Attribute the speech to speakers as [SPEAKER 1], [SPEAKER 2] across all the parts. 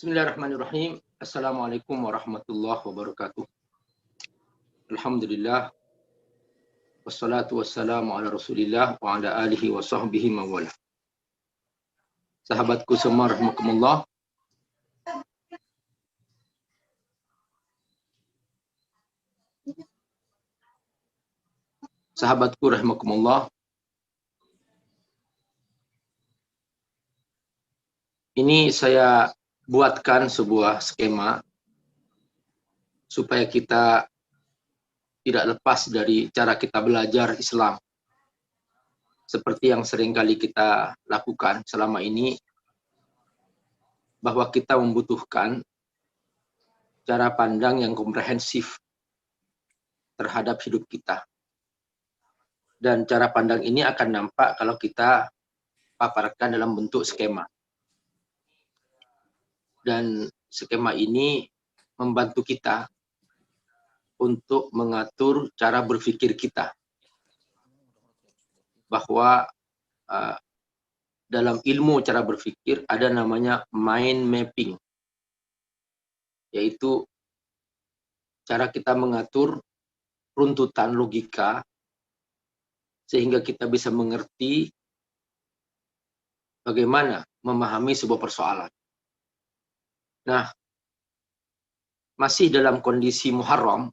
[SPEAKER 1] Bismillahirrahmanirrahim. Assalamualaikum warahmatullahi wabarakatuh. Alhamdulillah. Wassalatu wassalamu ala rasulillah wa ala alihi wa sahbihi mawala. Sahabatku semua rahmatullah. Sahabatku rahimakumullah. Ini saya buatkan sebuah skema supaya kita tidak lepas dari cara kita belajar Islam. Seperti yang seringkali kita lakukan selama ini, bahwa kita membutuhkan cara pandang yang komprehensif terhadap hidup kita. Dan cara pandang ini akan nampak kalau kita paparkan dalam bentuk skema. Dan skema ini membantu kita untuk mengatur cara berpikir kita. Bahwa dalam ilmu cara berpikir ada namanya mind mapping. Yaitu cara kita mengatur runtutan logika sehingga kita bisa mengerti bagaimana memahami sebuah persoalan. Nah, masih dalam kondisi Muharram,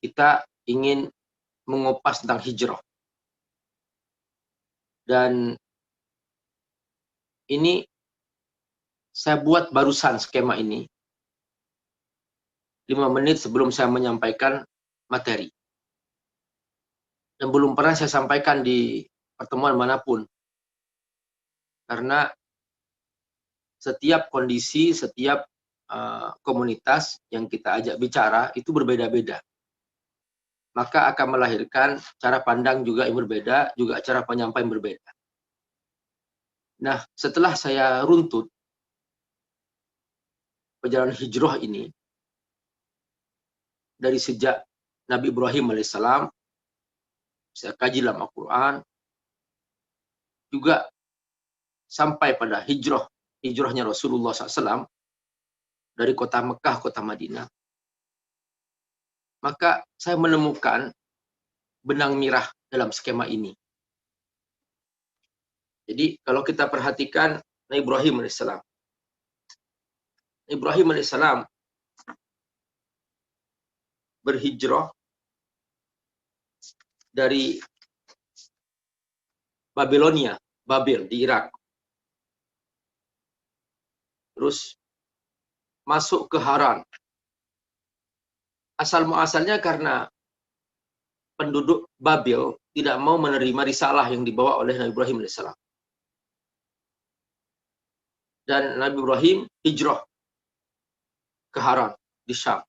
[SPEAKER 1] kita ingin mengupas tentang hijrah. Dan ini saya buat barusan skema ini 5 menit sebelum saya menyampaikan materi. Dan belum pernah saya sampaikan di pertemuan manapun. Karena setiap kondisi, setiap komunitas yang kita ajak bicara itu berbeda-beda. Maka akan melahirkan cara pandang juga yang berbeda, juga cara penyampaian berbeda. Nah, setelah saya runtut perjalanan hijrah ini, dari sejak Nabi Ibrahim alaihissalam, saya kaji dalam Al-Quran, juga sampai pada hijrahnya Rasulullah SAW dari kota Mekah, kota Madinah. Maka saya menemukan benang merah dalam skema ini. Jadi kalau kita perhatikan Nabi Ibrahim alaihissalam. Ibrahim alaihissalam berhijrah dari Babilonia, Babel di Irak. Terus masuk ke Haran. Asal-muasalnya karena penduduk Babel tidak mau menerima risalah yang dibawa oleh Nabi Ibrahim AS. Dan Nabi Ibrahim hijrah ke Haran di Syam.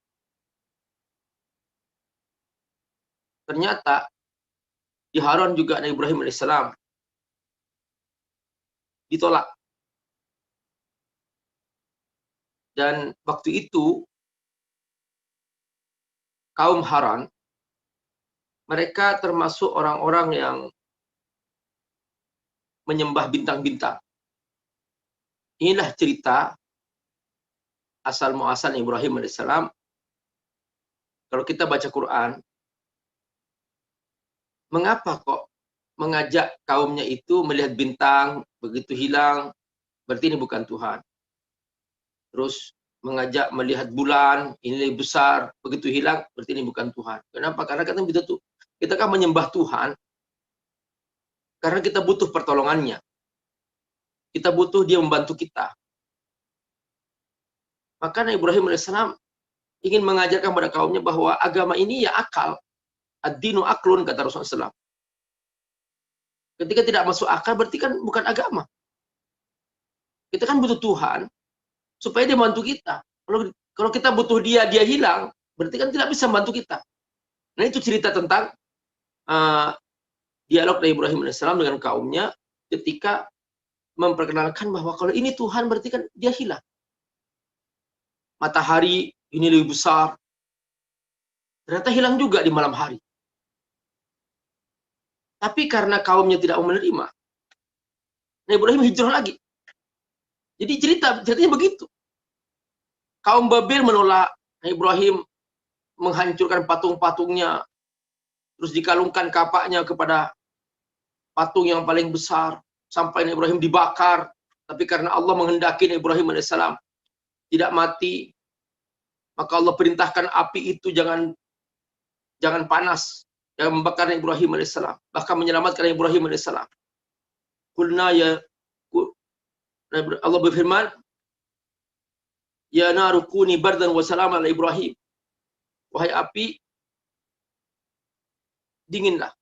[SPEAKER 1] Ternyata di Haran juga Nabi Ibrahim AS ditolak. Dan waktu itu kaum Haran, mereka termasuk orang-orang yang menyembah bintang-bintang. Inilah cerita asal-muasal Ibrahim AS. Kalau kita baca Quran, mengapa kok mengajak kaumnya itu melihat bintang, begitu hilang, berarti ini bukan Tuhan. Terus mengajak melihat bulan, ini lebih besar, begitu hilang, berarti ini bukan Tuhan. Kenapa? Karena kita kan menyembah Tuhan karena kita butuh pertolongannya. Kita butuh dia membantu kita. Maka Nabi Ibrahim AS ingin mengajarkan kepada kaumnya bahwa agama ini ya akal. Ad-dinu aklun, kata Rasulullah SAW. Ketika tidak masuk akal, berarti kan bukan agama. Kita kan butuh Tuhan supaya dia membantu kita. Kalau kita butuh dia hilang, berarti kan tidak bisa membantu kita. Nah, itu cerita tentang dialog Nabi Ibrahim AS dengan kaumnya ketika memperkenalkan bahwa kalau ini Tuhan berarti kan dia hilang. Matahari ini lebih besar, ternyata hilang juga di malam hari. Tapi karena kaumnya tidak mau menerima, Nabi Ibrahim hijrah lagi. Jadi ceritanya begitu. Kaum Babel menolak Ibrahim, menghancurkan patung-patungnya, terus dikalungkan kapaknya kepada patung yang paling besar, sampai Ibrahim dibakar. Tapi karena Allah menghendaki Ibrahim alaihissalam tidak mati, maka Allah perintahkan api itu jangan panas, yang membakar Ibrahim alaihissalam, bahkan menyelamatkan Ibrahim alaihissalam. Qulna ya, Allah berfirman, ya naru kuni bardan wa salam ala Ibrahim. Wahai api, dinginlah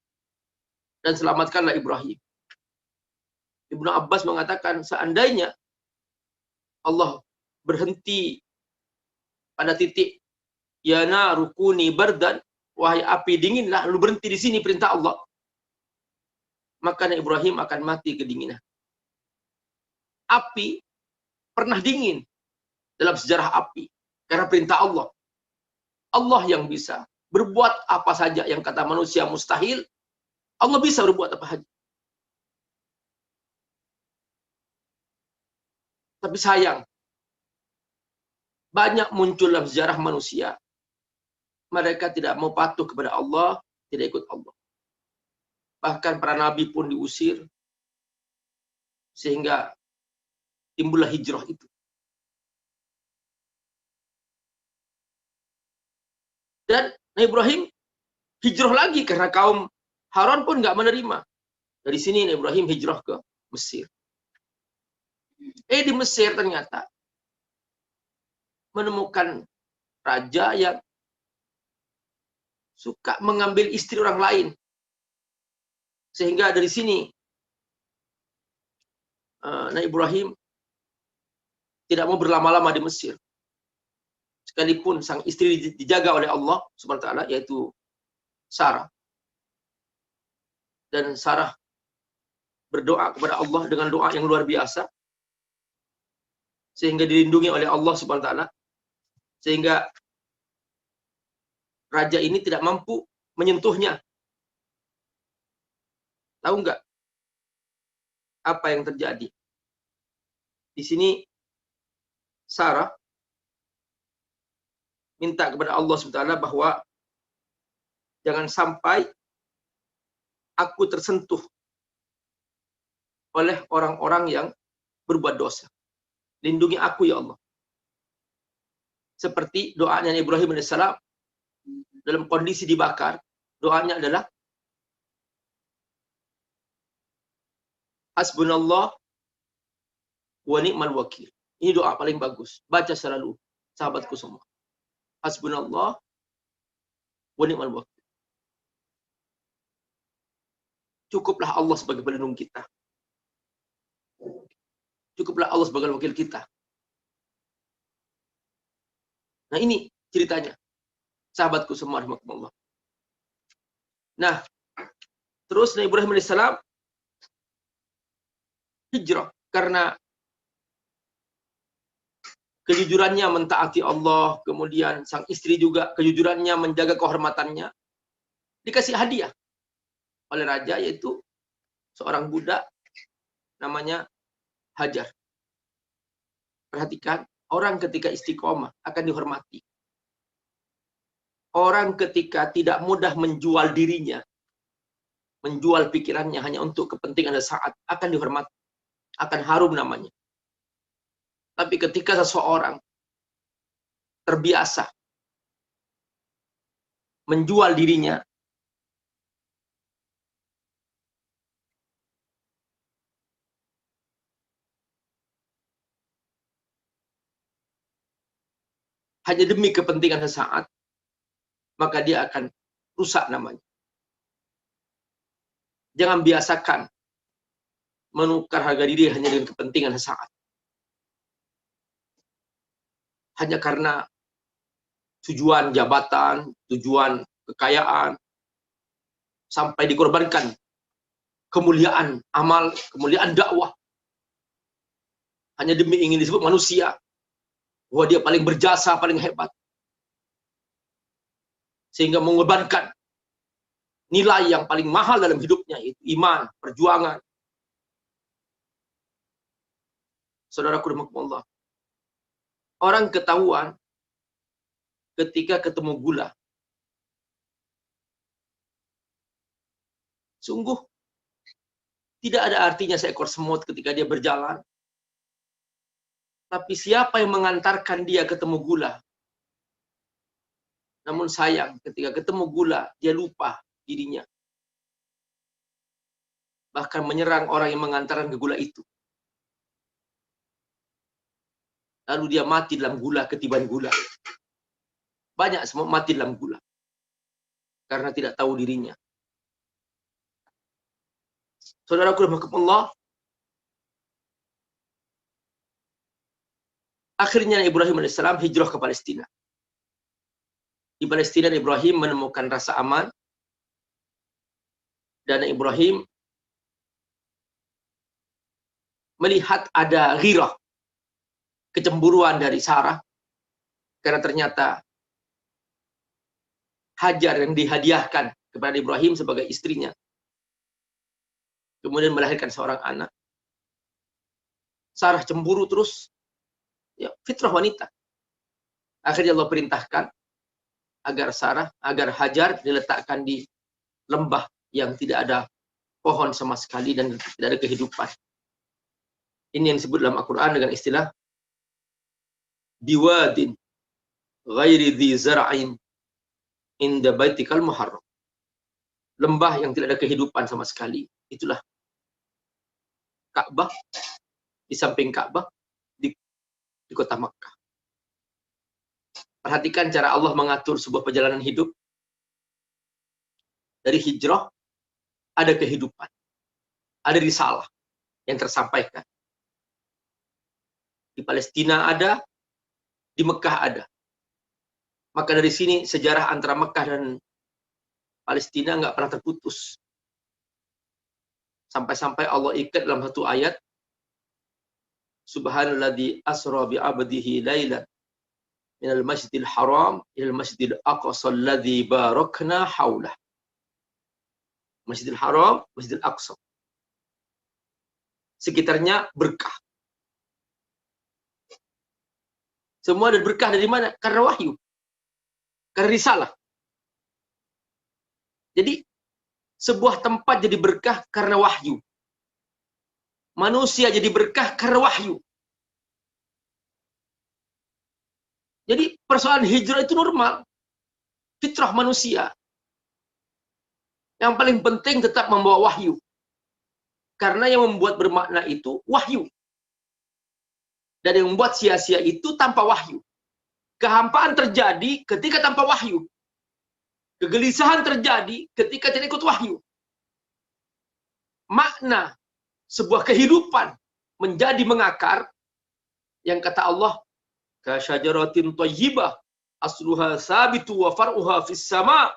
[SPEAKER 1] dan selamatkanlah Ibrahim. Ibnu Abbas mengatakan, seandainya Allah berhenti pada titik ya naru kuni bardan, wahai api dinginlah, lalu berhenti di sini perintah Allah, maka Ibrahim akan mati kedinginan. Api pernah dingin dalam sejarah api karena perintah Allah. Allah yang bisa berbuat apa saja yang kata manusia mustahil, Allah bisa berbuat apa saja. Tapi sayang, banyak muncul dalam sejarah manusia, mereka tidak mau patuh kepada Allah, tidak ikut Allah. Bahkan para nabi pun diusir, sehingga timbullah hijrah itu. Dan Nabi Ibrahim hijrah lagi karena kaum Harun pun nggak menerima. Dari sini Nabi Ibrahim hijrah ke Mesir. Di Mesir ternyata menemukan raja yang suka mengambil istri orang lain. Sehingga dari sini Nabi Ibrahim tidak mau berlama-lama di Mesir. Sekalipun sang istri dijaga oleh Allah Subhanahu wa taala, yaitu Sarah. Dan Sarah berdoa kepada Allah dengan doa yang luar biasa, sehingga dilindungi oleh Allah Subhanahu wa taala, sehingga raja ini tidak mampu menyentuhnya. Tahu nggak apa yang terjadi? Di sini Sarah minta kepada Allah Subhanahu wa taala bahwa jangan sampai aku tersentuh oleh orang-orang yang berbuat dosa. Lindungi aku ya Allah. Seperti doanya Ibrahim alaihissalam dalam kondisi dibakar, doanya adalah hasbunallah wa ni'mal wakil. Ini doa paling bagus. Baca selalu, sahabatku semua. Hasbunallah wa ni'mal wakil. Cukuplah Allah sebagai pelindung kita. Cukuplah Allah sebagai wakil kita. Nah, ini ceritanya. Sahabatku semua, rahmatullah. Nah, terus Nabi Ibrahim alaihissalam hijrah karena kejujurannya mentaati Allah, kemudian sang istri juga kejujurannya menjaga kehormatannya, dikasih hadiah oleh raja, yaitu seorang budak namanya Hajar. Perhatikan, orang ketika istiqomah akan dihormati. Orang ketika tidak mudah menjual dirinya, menjual pikirannya hanya untuk kepentingan sesaat, akan dihormati, akan harum namanya. Tapi ketika seseorang terbiasa menjual dirinya, hanya demi kepentingan sesaat, maka dia akan rusak namanya. Jangan biasakan menukar harga diri hanya dengan kepentingan sesaat. Hanya karena tujuan jabatan, tujuan kekayaan, sampai dikorbankan kemuliaan amal, kemuliaan dakwah, hanya demi ingin disebut manusia, bahwa dia paling berjasa, paling hebat, sehingga mengorbankan nilai yang paling mahal dalam hidupnya, yaitu iman, perjuangan, Saudaraku rahimakumullah. Orang ketahuan ketika ketemu gula. Sungguh tidak ada artinya seekor semut ketika dia berjalan. Tapi siapa yang mengantarkan dia ketemu gula? Namun sayang, ketika ketemu gula, dia lupa dirinya. Bahkan menyerang orang yang mengantarkan ke gula itu. Lalu dia mati dalam gula ketiban gula. Banyak semua mati dalam gula. Karena tidak tahu dirinya. Saudaraku rahimakumullah, akhirnya Ibrahim AS hijrah ke Palestina. Di Palestina Ibrahim menemukan rasa aman. Dan Ibrahim melihat ada ghirah, kecemburuan dari Sarah. Karena ternyata Hajar yang dihadiahkan kepada Ibrahim sebagai istrinya. Kemudian melahirkan seorang anak. Sarah cemburu terus. Ya, fitrah wanita. Akhirnya Allah perintahkan agar Hajar diletakkan di lembah yang tidak ada pohon sama sekali dan tidak ada kehidupan. Ini yang disebut dalam Al-Quran dengan istilah biwadin ghairi dhi zara'in inda baitikal muharram. Lembah yang tidak ada kehidupan sama sekali. Itulah Ka'bah, di samping Ka'bah di kota Makkah. Perhatikan cara Allah mengatur sebuah perjalanan hidup. Dari hijrah ada kehidupan, ada risalah yang tersampaikan. Di Palestina ada, di Mekah ada. Maka dari sini sejarah antara Mekah dan Palestina nggak pernah terputus. Sampai-sampai Allah ikat dalam satu ayat, Subhanalladzi asra bi 'abdihi lailan minal masjidil haram ilal masjidil aqsa alladzi barakna haulah. Masjidil Haram, Masjidil Aqsa. Sekitarnya berkah. Semua ada berkah dari mana? Karena wahyu. Karena risalah. Jadi, sebuah tempat jadi berkah karena wahyu. Manusia jadi berkah karena wahyu. Jadi, persoalan hijrah itu normal. Fitrah manusia. Yang paling penting tetap membawa wahyu. Karena yang membuat bermakna itu wahyu. Dan yang membuat sia-sia itu tanpa wahyu. Kehampaan terjadi ketika tanpa wahyu. Kegelisahan terjadi ketika tidak ikut wahyu. Makna sebuah kehidupan menjadi mengakar yang kata Allah, kasyajaratin thayyibah asluha sabitu wa far'uha fis sama'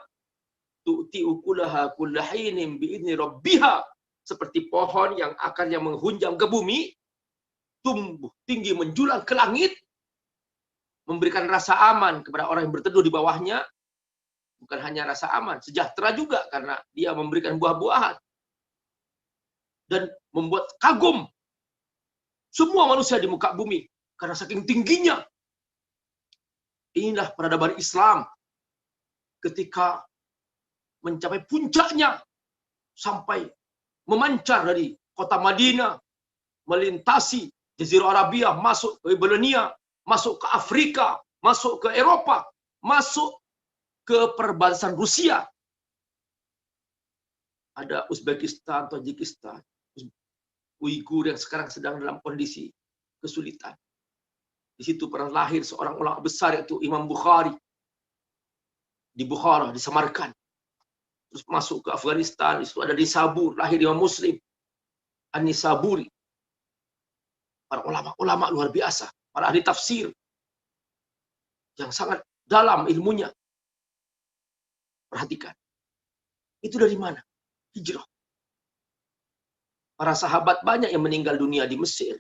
[SPEAKER 1] tu'ti ukulaha kullahinin bi'idni rabbiha, seperti pohon yang akarnya menghunjam ke bumi, tumbuh tinggi menjulang ke langit, memberikan rasa aman kepada orang yang berteduh di bawahnya. Bukan hanya rasa aman, sejahtera juga karena dia memberikan buah-buahan. Dan membuat kagum semua manusia di muka bumi karena saking tingginya. Inilah peradaban Islam ketika mencapai puncaknya sampai memancar dari kota Madinah, melintasi Jazirah Arabia, masuk ke Babilonia, masuk ke Afrika, masuk ke Eropa, masuk ke perbatasan Rusia. Ada Uzbekistan, Tajikistan, Uighur yang sekarang sedang dalam kondisi kesulitan. Di situ pernah lahir seorang ulama besar yaitu Imam Bukhari di Bukhara, di Samarkand. Terus masuk ke Afghanistan, itu ada di Sabur, lahir Imam Muslim An-Nisaburi. Para ulama-ulama luar biasa, para ahli tafsir yang sangat dalam ilmunya. Perhatikan. Itu dari mana? Hijrah. Para sahabat banyak yang meninggal dunia di Mesir.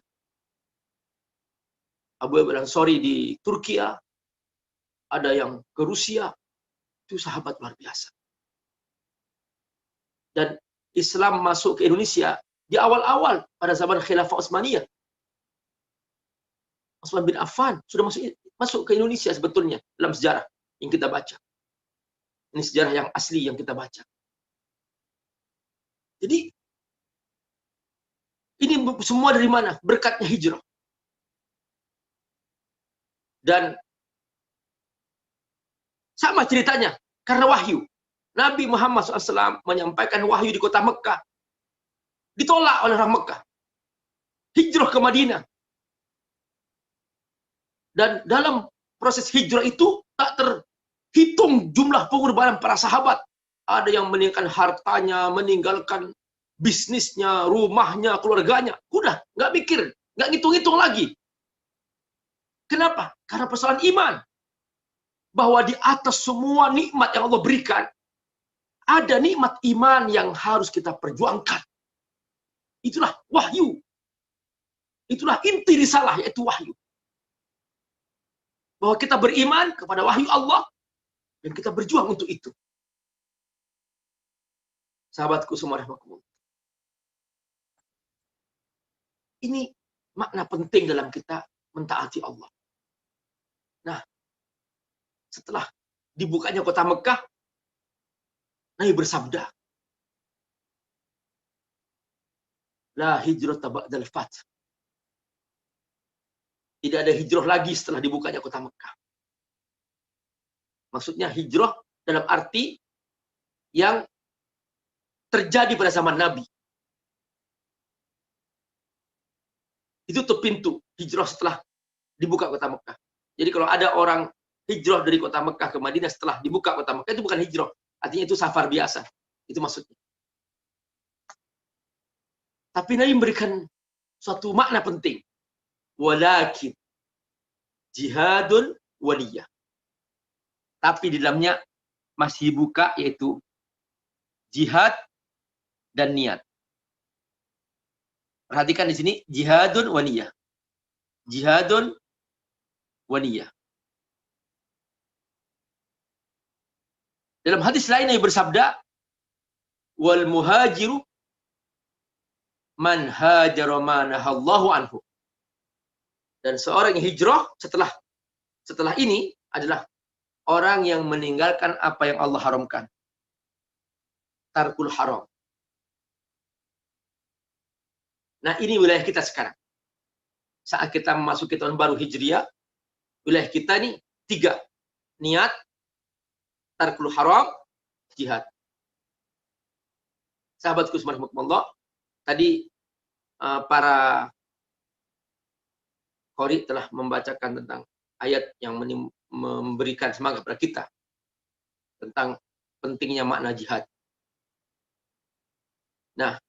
[SPEAKER 1] Abu Ayyub al-Ansari di Turki, ada yang ke Rusia. Itu sahabat luar biasa. Dan Islam masuk ke Indonesia di awal-awal pada zaman Khilafah Utsmaniyah. Utsman bin Affan sudah masuk ke Indonesia sebetulnya dalam sejarah yang kita baca. Ini sejarah yang asli yang kita baca. Jadi ini semua dari mana? Berkatnya hijrah. Dan sama ceritanya, karena wahyu. Nabi Muhammad SAW menyampaikan wahyu di kota Mekah. Ditolak oleh orang Mekah. Hijrah ke Madinah. Dan dalam proses hijrah itu tak terhitung jumlah pengorbanan para sahabat. Ada yang meninggalkan hartanya, meninggalkan bisnisnya, rumahnya, keluarganya. Udah, nggak mikir, nggak ngitung-ngitung lagi. Kenapa? Karena persoalan iman. Bahwa di atas semua nikmat yang Allah berikan, ada nikmat iman yang harus kita perjuangkan. Itulah wahyu. Itulah inti risalah, yaitu wahyu. Bahwa kita beriman kepada wahyu Allah, dan kita berjuang untuk itu. Sahabatku semua rahmatullah. Ini makna penting dalam kita mentaati Allah. Nah, setelah dibukanya kota Mekah, Nabi bersabda, La hijrata ba'dal fath. Tidak ada hijrah lagi setelah dibukanya kota Mekah. Maksudnya hijrah dalam arti yang terjadi pada zaman Nabi. Ditutup pintu hijrah setelah dibuka kota Mekah. Jadi kalau ada orang hijrah dari kota Mekah ke Madinah setelah dibuka kota Mekah, itu bukan hijrah. Artinya itu safar biasa. Itu maksudnya. Tapi Nabi memberikan suatu makna penting. Walakin jihadun waliyah. Tapi di dalamnya masih buka, yaitu jihad dan niat. Perhatikan di sini, jihadun waliyah. Jihadun waliyah. Dalam hadis lain Nabi bersabda, wal muhajiru man hajara ma nahallahu anhu. Dan seorang yang hijrah setelah ini adalah orang yang meninggalkan apa yang Allah haramkan. Tarkul haram. Nah, ini wilayah kita sekarang. Saat kita memasuki tahun baru Hijriah, wilayah kita ini 3. Niat, tarkul haram, jihad. Sahabatku subhanallah, tadi para qori telah membacakan tentang ayat yang memberikan semangat kepada kita tentang pentingnya makna jihad. Nah,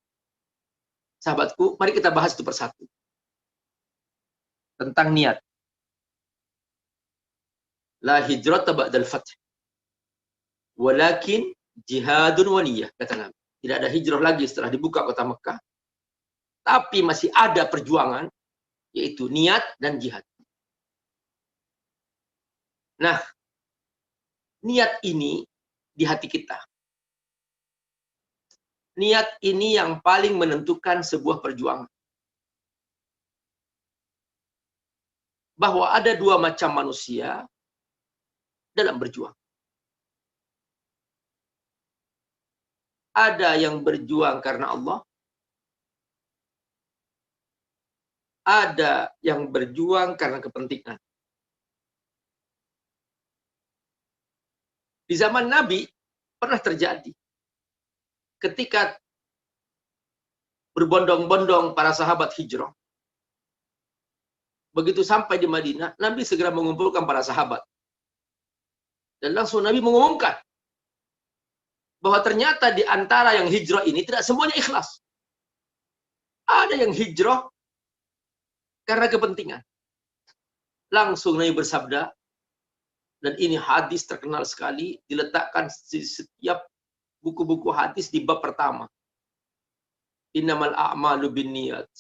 [SPEAKER 1] sahabatku, mari kita bahas itu persatu. Tentang niat. La hijrata ba'dal fath. Walakin jihadun waliyah, kata Nabi. Tidak ada hijrah lagi setelah dibuka kota Mekah. Tapi masih ada perjuangan, yaitu niat dan jihad. Nah, niat ini di hati kita. Niat ini yang paling menentukan sebuah perjuangan. Bahwa ada 2 macam manusia dalam berjuang. Ada yang berjuang karena Allah. Ada yang berjuang karena kepentingan. Di zaman Nabi pernah terjadi. Ketika berbondong-bondong para sahabat hijrah. Begitu sampai di Madinah, Nabi segera mengumpulkan para sahabat. Dan langsung Nabi mengumumkan bahwa ternyata di antara yang hijrah ini tidak semuanya ikhlas. Ada yang hijrah karena kepentingan. Langsung Nabi bersabda, dan ini hadis terkenal sekali, diletakkan di setiap buku-buku hadis di bab pertama. Innamal a'malu binniyat.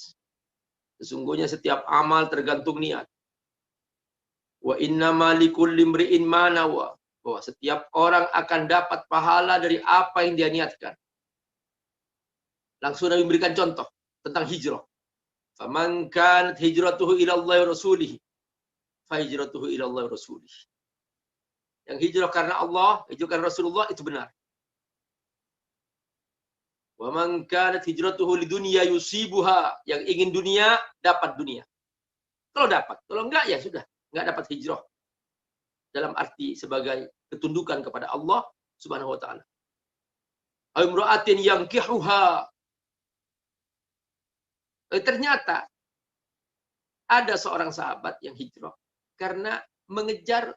[SPEAKER 1] Sesungguhnya setiap amal tergantung niat. Wa innama likulli imri'in ma nawa. Bahwa setiap orang akan dapat pahala dari apa yang dia niatkan. Langsung Nabi memberikan contoh tentang hijrah. Faman kanat hijratuhu ila Allah wa rasulih. fahijratuhu ila Allah rasulih. Yang hijrah karena Allah, hijrah karena Rasulullah itu benar. Wa man kanat hijratuhu lidunya yusibuha, yang ingin dunia dapat dunia. Kalau dapat, kalau enggak ya sudah, enggak dapat hijrah. Dalam arti sebagai ketundukan kepada Allah Subhanahu wa taala. Imra'atin yankihuha. Ternyata ada seorang sahabat yang hijrah karena mengejar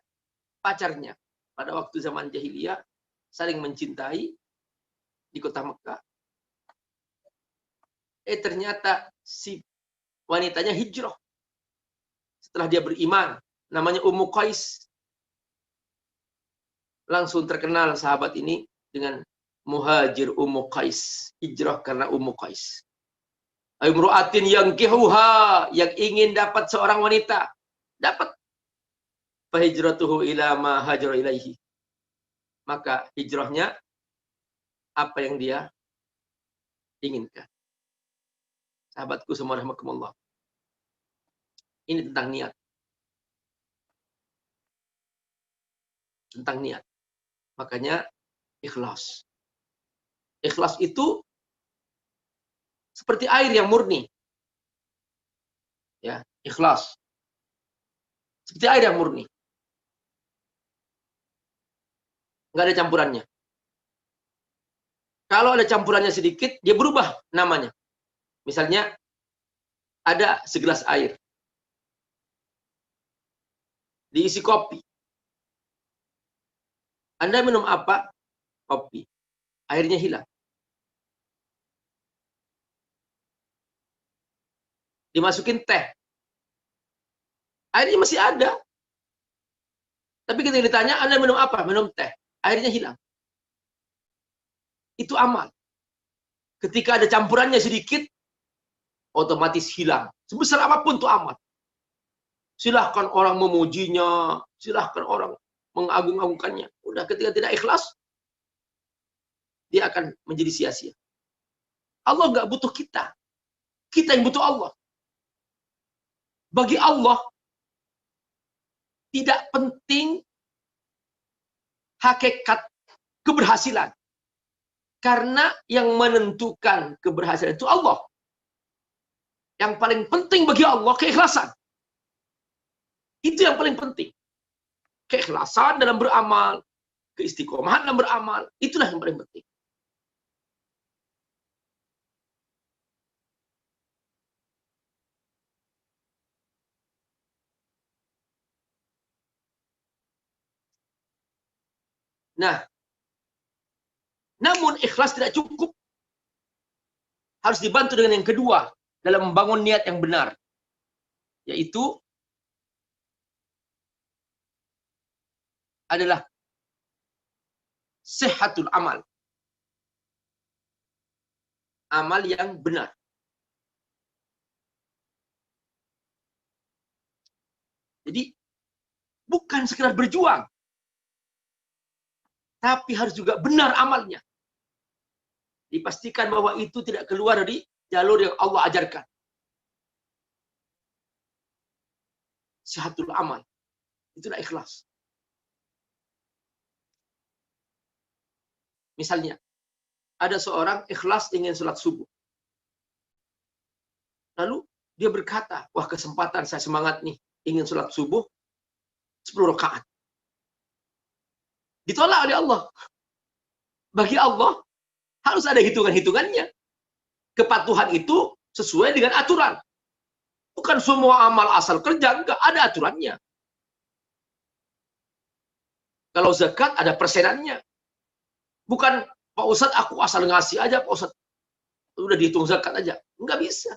[SPEAKER 1] pacarnya. Pada waktu zaman jahiliyah saling mencintai di kota Mekah. Ternyata si wanitanya hijrah setelah dia beriman. Namanya Ummu Qais. Langsung terkenal sahabat ini dengan Muhajir Ummu Qais. Hijrah karena Ummu Qais. Imra'atin yankihuha, yang ingin dapat seorang wanita. Dapat. Fahijratuhu ila ma hajara ilaihi. Maka hijrahnya apa yang dia inginkan. Sahabatku semua rahimakumullah. Ini tentang niat. Tentang niat. Makanya ikhlas. Ikhlas itu seperti air yang murni. Ya, ikhlas. Seperti air yang murni. Nggak ada campurannya. Kalau ada campurannya sedikit, dia berubah namanya. Misalnya, ada segelas air. Diisi kopi. Anda minum apa? Kopi. Airnya hilang. Dimasukin teh. Airnya masih ada. Tapi ketika ditanya, Anda minum apa? Minum teh. Airnya hilang. Itu amal. Ketika ada campurannya sedikit, otomatis hilang. Sebesar apapun itu amal. Silahkan orang memujinya, silahkan orang mengagung-agungkannya. Udah, ketika tidak ikhlas, dia akan menjadi sia-sia. Allah nggak butuh kita. Kita yang butuh Allah. Bagi Allah, tidak penting hakikat keberhasilan. Karena yang menentukan keberhasilan itu Allah. Yang paling penting bagi Allah, keikhlasan. Itu yang paling penting. Keikhlasan dalam beramal, keistiqomahan dalam beramal, itulah yang paling penting. Nah, namun ikhlas tidak cukup. Harus dibantu dengan yang kedua dalam membangun niat yang benar. Yaitu adalah sehatul amal. Amal yang benar. Jadi, bukan sekedar berjuang. Tapi harus juga benar amalnya. Dipastikan bahwa itu tidak keluar dari jalur yang Allah ajarkan. Sehatul amal. Itulah ikhlas. Misalnya, ada seorang ikhlas ingin sholat subuh. Lalu dia berkata, wah kesempatan saya semangat nih, ingin sholat subuh 10 rakaat. Ditolak oleh Allah. Bagi Allah, harus ada hitungan-hitungannya. Kepatuhan itu sesuai dengan aturan. Bukan semua amal asal kerja, enggak, ada aturannya. Kalau zakat ada persenannya. Bukan, Pak Ustadz aku asal ngasih aja, Pak Ustadz. Udah dihitung zakat aja. Enggak bisa.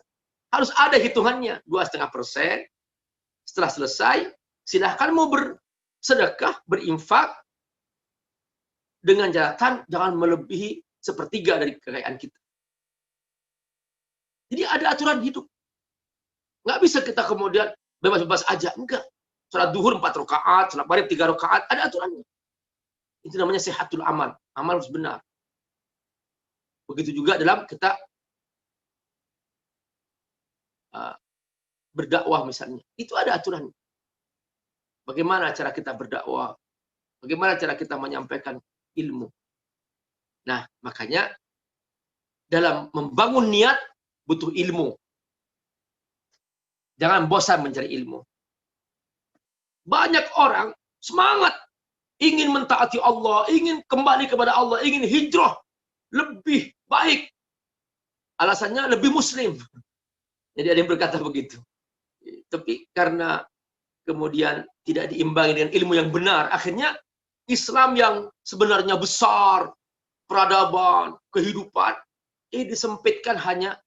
[SPEAKER 1] Harus ada hitungannya. 2,5%. Setelah selesai, silahkan mau bersedekah, berinfak, dengan catatan jangan melebihi 1/3 dari kekayaan kita. Jadi ada aturan hidup. Nggak bisa kita kemudian bebas-bebas aja. Enggak. Salat duhur 4 rakaat, salat maghrib 3 rakaat, ada aturannya. Itu namanya sehatul amal. Amal harus benar. Begitu juga dalam kita berdakwah misalnya. Itu ada aturannya. Bagaimana cara kita berdakwah? Bagaimana cara kita menyampaikan ilmu? Nah, makanya dalam membangun niat butuh ilmu. Jangan bosan mencari ilmu. Banyak orang semangat ingin mentaati Allah, ingin kembali kepada Allah, ingin hijrah lebih baik. Alasannya lebih muslim. Jadi ada yang berkata begitu. Tapi karena kemudian tidak diimbangi dengan ilmu yang benar, akhirnya Islam yang sebenarnya besar, peradaban, kehidupan, ini disempitkan hanya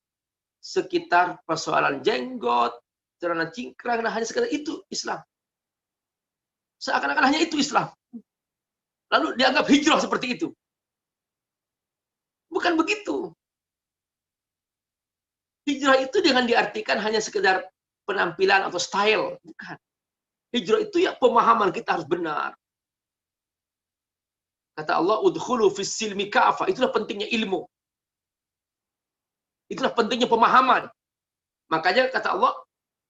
[SPEAKER 1] sekitar persoalan jenggot, celana cingkrang, hanya sekedar itu Islam. Seakan-akan hanya itu Islam. Lalu dianggap hijrah seperti itu. Bukan begitu. Hijrah itu jangan diartikan hanya sekedar penampilan atau style. Bukan. Hijrah itu ya pemahaman kita harus benar. Kata Allah, udkhulu fis silmi ka'fa. Itulah pentingnya ilmu. Itulah pentingnya pemahaman. Makanya kata Allah,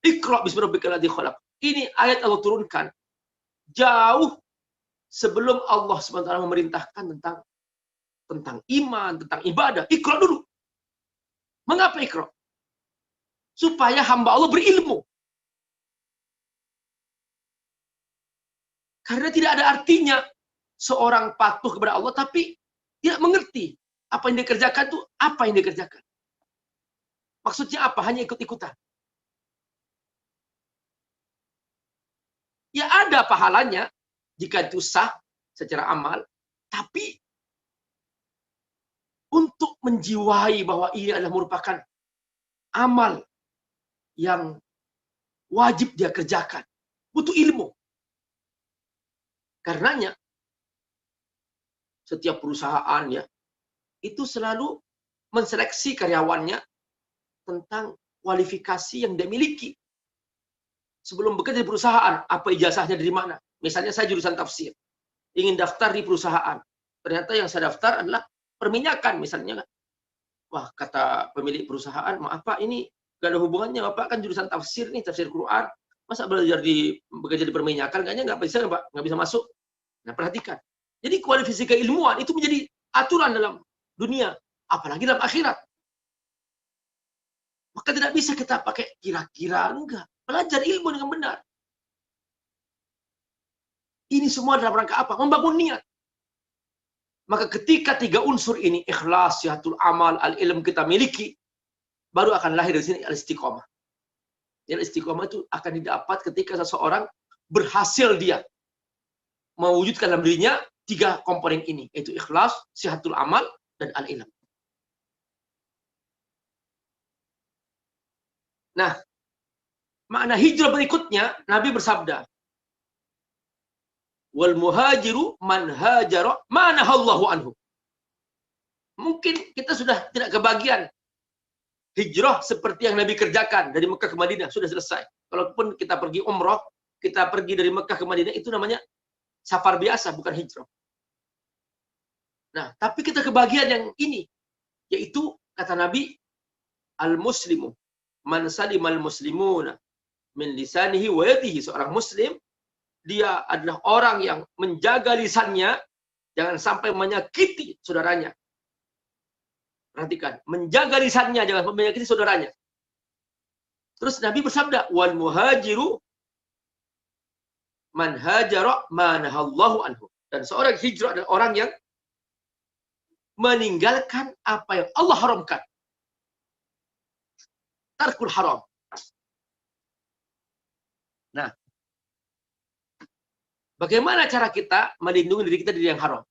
[SPEAKER 1] Iqra bismi rabbikal ladzi khalaq. Ini ayat Allah turunkan jauh sebelum Allah SWT memerintahkan tentang iman, tentang ibadah. Iqra dulu. Mengapa Iqra? Supaya hamba Allah berilmu. Karena tidak ada artinya seorang patuh kepada Allah tapi tidak mengerti apa yang dikerjakan itu apa yang dikerjakan. Maksudnya apa? Hanya ikut-ikutan. Ya ada pahalanya jika itu sah secara amal, tapi untuk menjiwai bahwa ini adalah merupakan amal yang wajib dia kerjakan, butuh ilmu. Karenanya setiap perusahaan ya itu selalu menseleksi karyawannya tentang kualifikasi yang dia miliki. Sebelum bekerja di perusahaan, apa ijazahnya dari mana? Misalnya saya jurusan tafsir, ingin daftar di perusahaan. Ternyata yang saya daftar adalah perminyakan misalnya. Wah, kata pemilik perusahaan, maaf Pak, ini gak ada hubungannya. Bapak kan jurusan tafsir nih, tafsir Quran. Masa belajar bekerja di perminyakan? Kayaknya nggak bisa, Pak. Nggak bisa masuk. Nah, perhatikan. Jadi kualifikasi keilmuan itu menjadi aturan dalam dunia. Apalagi dalam akhirat. Maka tidak bisa kita pakai kira-kira, enggak. Belajar ilmu dengan benar. Ini semua dalam rangka apa? Membangun niat. Maka ketika 3 unsur ini, ikhlas, sihatul amal, al-ilm kita miliki, baru akan lahir dari sini al-istiqomah. Al-istiqomah itu akan didapat ketika seseorang berhasil dia mewujudkan dalam dirinya 3 komponen ini, yaitu ikhlas, sihatul amal, dan al-ilm. Nah, makna hijrah berikutnya, Nabi bersabda, wal muhajiru man hajara ma nahallahu anhu. Mungkin kita sudah tidak kebagian hijrah seperti yang Nabi kerjakan dari Mekah ke Madinah, sudah selesai. Kalaupun kita pergi umrah, kita pergi dari Mekah ke Madinah, itu namanya safar biasa, bukan hijrah. Nah, tapi kita kebagian yang ini, yaitu kata Nabi, al-muslimu man salimal muslimuna min lisanihi wa yadihi. Seorang muslim, dia adalah orang yang menjaga lisannya, jangan sampai menyakiti saudaranya. Perhatikan, menjaga lisannya, jangan sampai menyakiti saudaranya. Terus Nabi bersabda, wal muhajiru man hajara ma nahallahu anhu. Dan seorang hijrah adalah orang yang meninggalkan apa yang Allah haramkan. Tarkul haram. Nah, bagaimana cara kita melindungi diri kita dari yang haram?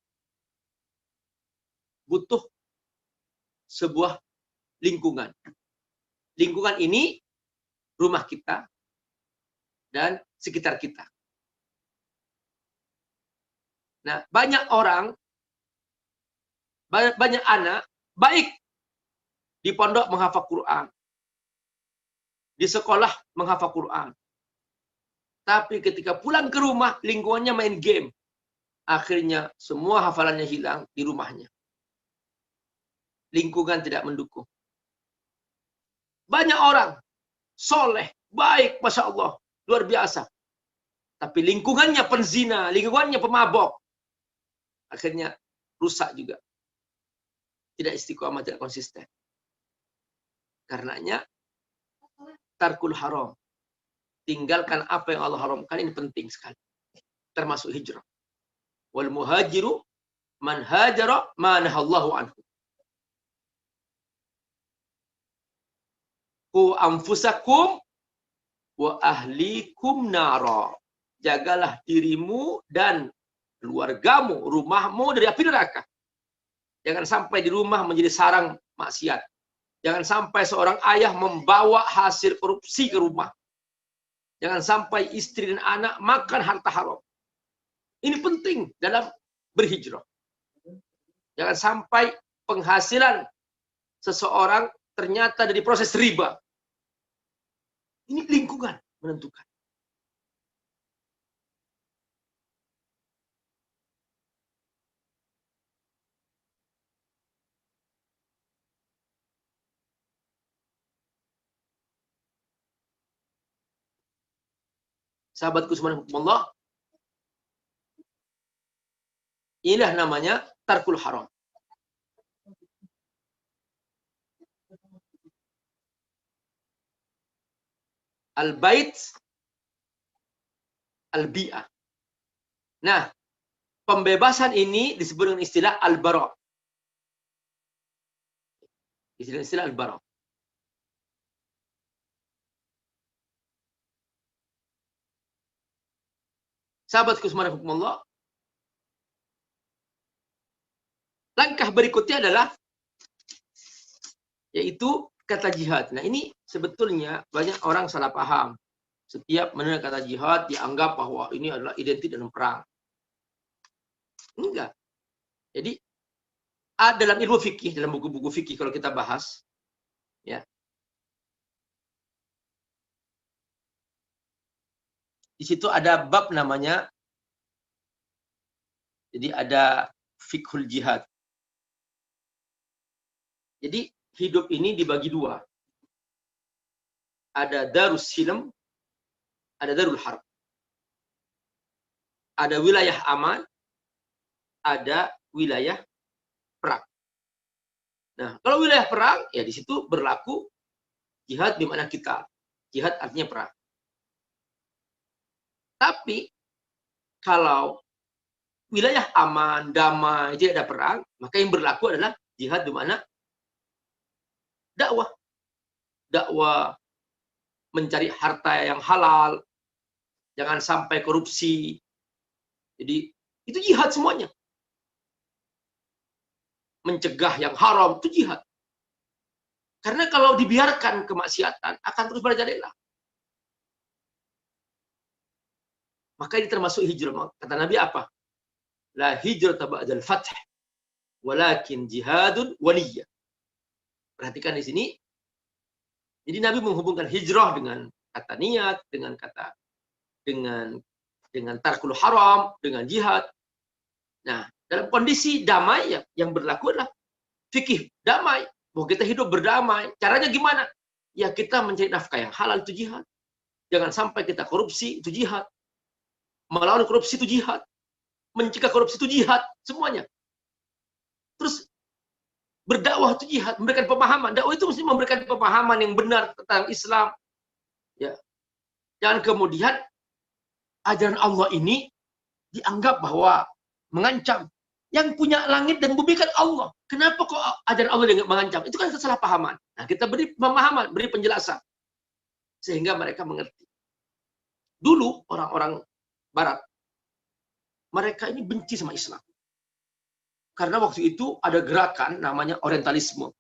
[SPEAKER 1] Butuh sebuah lingkungan. Lingkungan ini rumah kita dan sekitar kita. Nah, banyak orang, banyak anak baik di pondok menghafal Quran, di sekolah menghafal Quran. Tapi ketika pulang ke rumah, lingkungannya main game. Akhirnya semua hafalannya hilang di rumahnya. Lingkungan tidak mendukung. Banyak orang soleh, baik, Masya Allah, luar biasa. Tapi lingkungannya penzina, lingkungannya pemabok. Akhirnya rusak juga. Tidak istiqomah, tidak konsisten. Karenanya, tarkul haram. Tinggalkan apa yang Allah haramkan, ini penting sekali. Termasuk hijrah. Wal muhajiru man hajara ma nahallahu anhu. Ku anfusakum wa ahlikum nara. Jagalah dirimu dan keluargamu, rumahmu dari api neraka. Jangan sampai di rumah menjadi sarang maksiat. Jangan sampai seorang ayah membawa hasil korupsi ke rumah. Jangan sampai istri dan anak makan harta haram. Ini penting dalam berhijrah. Jangan sampai penghasilan seseorang ternyata dari proses riba. Ini lingkungan menentukan. Sahabatku subhanallah, inilah namanya tarkul haram. Al-bait, al-bi'ah. Nah, pembebasan ini disebut dengan istilah al-bara. Istilah al-bara. Sahabatku subhanallah, langkah berikutnya adalah yaitu kata jihad. Nah, ini sebetulnya banyak orang salah paham. Setiap mendengar kata jihad dianggap bahwa ini adalah identik dengan perang. Enggak. Jadi dalam ilmu fikih, dalam buku-buku fikih kalau kita bahas, ya, di situ ada bab namanya, jadi ada fikhul jihad. Jadi hidup ini dibagi dua. Ada darus silm, ada darul harb. Ada wilayah aman, ada wilayah perang. Nah, kalau wilayah perang, ya di situ berlaku jihad di mana kita. Jihad artinya perang. Tapi kalau wilayah aman, damai, tidak ada perang, maka yang berlaku adalah jihad di mana dakwah. Dakwah mencari harta yang halal, jangan sampai korupsi. Jadi itu jihad semuanya. Mencegah yang haram itu jihad. Karena kalau dibiarkan kemaksiatan akan terus merajalela. Maka ini termasuk hijrah. Kata Nabi apa? La hijrata ba'dal fath, walakin jihadun waliyah. Perhatikan di sini. Jadi Nabi menghubungkan hijrah dengan kata niat, dengan kata dengan tarkul haram, dengan jihad. Nah, dalam kondisi damai ya, yang berlaku adalah fikih damai. Bahwa kita hidup berdamai. Caranya gimana? Ya kita mencari nafkah yang halal, itu jihad. Jangan sampai kita korupsi, itu jihad. Melawan korupsi itu jihad. Mencegah korupsi itu jihad. Semuanya. Terus berdakwah itu jihad. Memberikan pemahaman. Dakwah itu mesti memberikan pemahaman yang benar tentang Islam. Ya. Jangan kemudian ajaran Allah ini dianggap bahwa mengancam. Yang punya langit dan bumi kan Allah. Kenapa kok ajaran Allah dianggap mengancam? Itu kan kesalahpahaman. Nah, kita beri pemahaman, beri penjelasan. Sehingga mereka mengerti. Dulu orang-orang Barat, mereka ini benci sama Islam. Karena waktu itu ada gerakan namanya Orientalisme.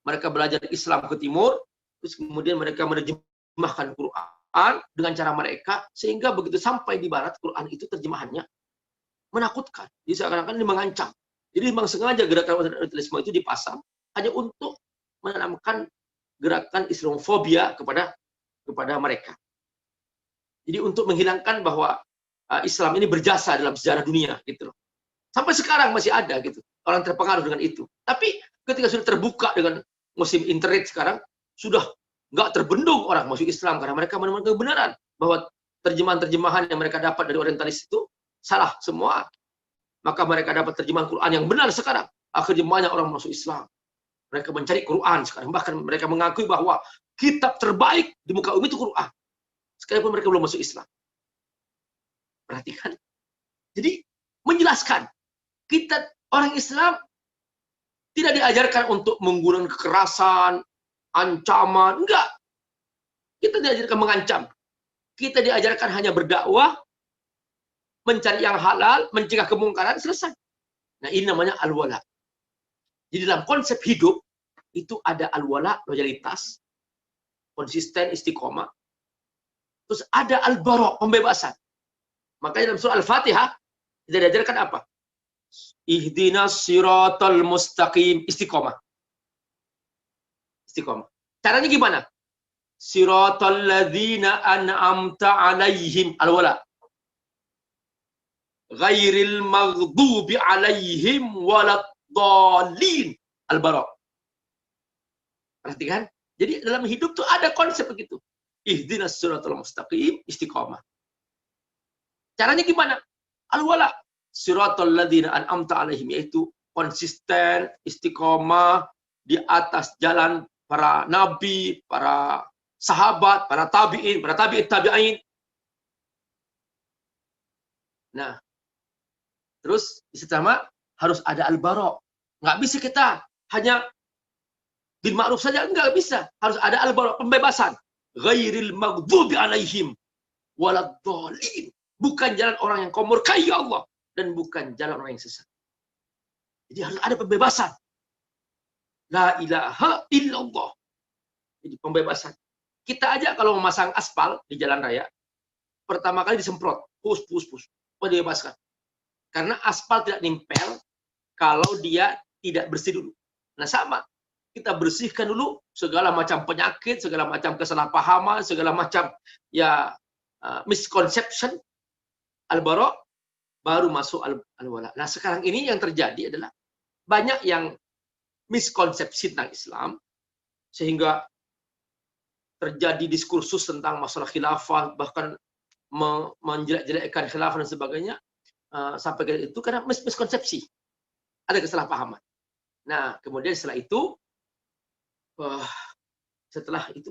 [SPEAKER 1] Mereka belajar Islam ke timur, terus kemudian mereka menerjemahkan Quran dengan cara mereka, sehingga begitu sampai di Barat, Quran itu terjemahannya menakutkan. Jadi seakan-akan ini mengancam. Jadi memang sengaja gerakan Orientalisme itu dipasang hanya untuk menanamkan gerakan Islamofobia kepada mereka. Jadi untuk menghilangkan bahwa Islam ini berjasa dalam sejarah dunia gitu loh. Sampai sekarang masih ada gitu. Orang terpengaruh dengan itu. Tapi ketika sudah terbuka dengan musim internet sekarang, sudah nggak terbendung orang masuk Islam karena mereka menemukan kebenaran bahwa terjemahan-terjemahan yang mereka dapat dari orientalis itu salah semua. Maka mereka dapat terjemahan Quran yang benar sekarang. Akhirnya banyak orang masuk Islam. Mereka mencari Quran sekarang. Bahkan mereka mengakui bahwa kitab terbaik di muka bumi itu Quran. Sekalipun mereka belum masuk Islam. Perhatikan. Jadi menjelaskan kita orang Islam tidak diajarkan untuk menggunakan kekerasan, ancaman, enggak. Kita diajarkan mengancam. Kita diajarkan hanya berdakwah, mencari yang halal, mencegah kemungkaran, selesai. Nah, ini namanya al-wala. Jadi dalam konsep hidup itu ada al-wala, loyalitas, konsisten, istiqomah. Terus ada al-bara, pembebasan. Makanya dalam surah Al-Fatihah kita diajarkan apa? Ihdinas siratal mustaqim, istiqomah. Istiqomah. Caranya gimana? Siratal ladzina an'amta 'alaihim, al-wala. Ghairil maghdubi 'alaihim waladdallin, al-bara. Perhatikan. Jadi dalam hidup tuh ada konsep begitu. Ihdinas siratal mustaqim, istiqomah. Caranya gimana? Al-wala. Siratal ladzina an'amta 'alaihim, yaitu konsisten, istiqomah di atas jalan para nabi, para sahabat, para tabi'in, para tabi'in. Nah, terus sama harus ada al-bara. Nggak bisa kita hanya bil ma'ruf saja, nggak bisa. Harus ada al-bara, pembebasan. Ghairil maghdubi 'alaihim waladdallin. Bukan jalan orang yang kau murkai ya Allah, dan bukan jalan orang yang sesat. Jadi harus ada pembebasan. La ilaha illallah. Jadi pembebasan. Kita aja kalau memasang aspal di jalan raya, pertama kali disemprot, pus. Dibebaskan. Karena aspal tidak nempel kalau dia tidak bersih dulu. Nah sama, kita bersihkan dulu segala macam penyakit, segala macam kesalahpahaman, segala macam ya misconception, al-bara, baru masuk al-wala. Nah sekarang ini yang terjadi adalah banyak yang miskonsepsi tentang Islam, sehingga terjadi diskursus tentang masalah khilafah, bahkan menjelek-jelekkan khilafah dan sebagainya, sampai ke itu karena miskonsepsi, ada kesalahpahaman. Nah kemudian setelah itu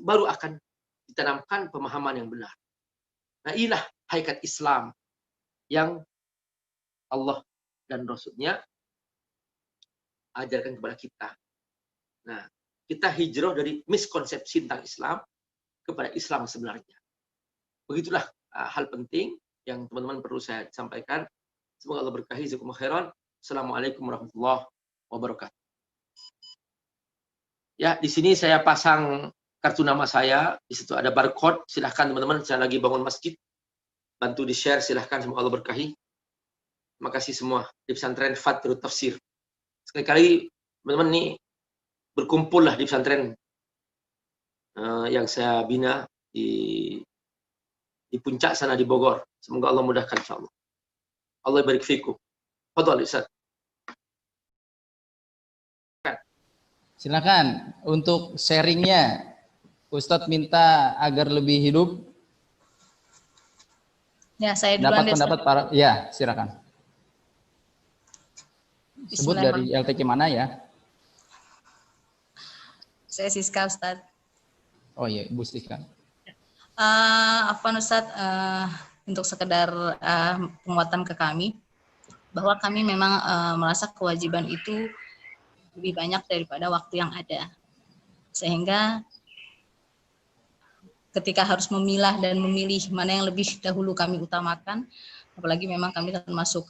[SPEAKER 1] baru akan ditanamkan pemahaman yang benar. Nah inilah hakikat Islam yang Allah dan Rasul-Nya ajarkan kepada kita. Nah, kita hijrah dari miskonsepsi tentang Islam kepada Islam sebenarnya. Begitulah hal penting yang teman-teman perlu saya sampaikan. Semoga Allah berkahi. Jazakumullah khairan. Assalamualaikum warahmatullahi wabarakatuh. Ya, di sini saya pasang kartu nama saya. Di situ ada barcode. Silahkan teman-teman, saya lagi bangun masjid. Bantu di-share, silahkan. Semoga Allah berkahi. Terima kasih semua di pesantren Fathul Tafsir. Sekali-kali teman-teman nih berkumpullah di pesantren yang saya bina di puncak sana di Bogor. Semoga Allah mudahkan insyaallah. Allah barik fikum. Fadhal Ustaz.
[SPEAKER 2] Silakan untuk sharingnya. Ustadz minta agar lebih hidup.
[SPEAKER 3] Ya, saya duluan
[SPEAKER 2] dapat pendapat para, ya silakan. Sebut dari LTK mana ya?
[SPEAKER 3] Saya Siska Ustadz.
[SPEAKER 2] Oh iya, Ibu Siska.
[SPEAKER 3] Afwan Ustadz, untuk sekedar penguatan ke kami, bahwa kami memang merasa kewajiban itu lebih banyak daripada waktu yang ada. Sehingga ketika harus memilah dan memilih mana yang lebih dahulu kami utamakan, apalagi memang kami termasuk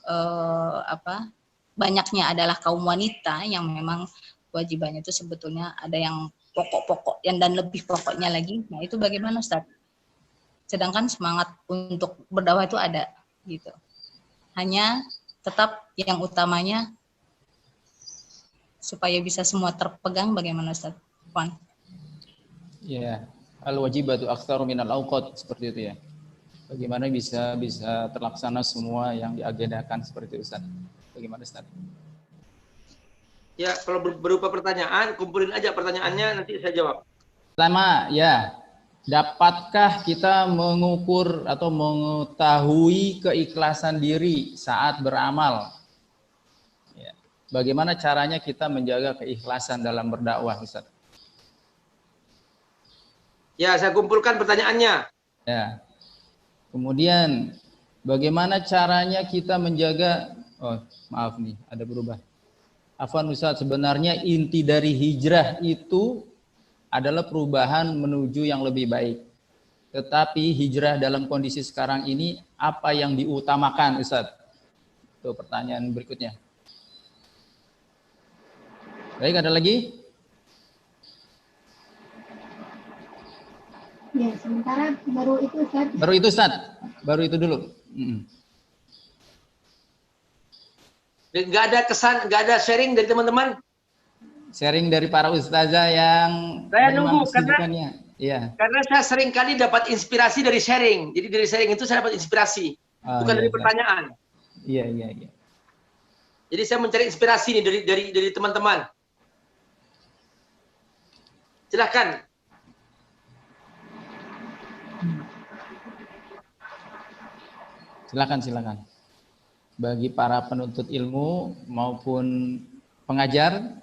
[SPEAKER 3] banyaknya adalah kaum wanita yang memang kewajibannya itu sebetulnya ada yang pokok-pokok dan lebih pokoknya lagi. Nah itu bagaimana Ustaz? Sedangkan semangat untuk berdakwah itu ada gitu. Hanya tetap yang utamanya supaya bisa semua terpegang, bagaimana Ustaz? Puan.
[SPEAKER 2] Ya, al-wajibatu aktsaru minal awqat, seperti itu ya. Bagaimana bisa terlaksana semua yang diagendakan seperti itu Ustaz? Bagaimana Ustaz?
[SPEAKER 1] Ya, kalau berupa pertanyaan, kumpulin aja pertanyaannya, nanti saya jawab.
[SPEAKER 2] Pertama, ya, dapatkah kita mengukur atau mengetahui keikhlasan diri saat beramal? Ya. Bagaimana caranya kita menjaga keikhlasan dalam berdakwah, Ustaz?
[SPEAKER 1] Ya, saya kumpulkan pertanyaannya.
[SPEAKER 2] Ya. Kemudian bagaimana caranya kita menjaga, oh maaf nih, ada berubah. Afwan Ustaz, sebenarnya inti dari hijrah itu adalah perubahan menuju yang lebih baik. Tetapi hijrah dalam kondisi sekarang ini apa yang diutamakan, Ustaz? Itu pertanyaan berikutnya. Baik, ada lagi?
[SPEAKER 4] Ya, sementara baru itu Ustaz.
[SPEAKER 2] Baru itu Ustaz. Baru itu dulu.
[SPEAKER 1] Nggak ada kesan, nggak ada sharing dari teman-teman.
[SPEAKER 2] Sharing dari para ustazah yang
[SPEAKER 1] Saya
[SPEAKER 2] memang
[SPEAKER 1] nunggu,
[SPEAKER 2] kesibukannya. Iya.
[SPEAKER 1] Karena saya sering kali dapat inspirasi dari sharing. Jadi dari sharing itu saya dapat inspirasi, bukan
[SPEAKER 2] Iya,
[SPEAKER 1] dari
[SPEAKER 2] Ustaz.
[SPEAKER 1] pertanyaan.
[SPEAKER 2] Iya.
[SPEAKER 1] Jadi saya mencari inspirasi nih dari teman-teman. Silahkan.
[SPEAKER 2] Silakan. Bagi para penuntut ilmu maupun pengajar,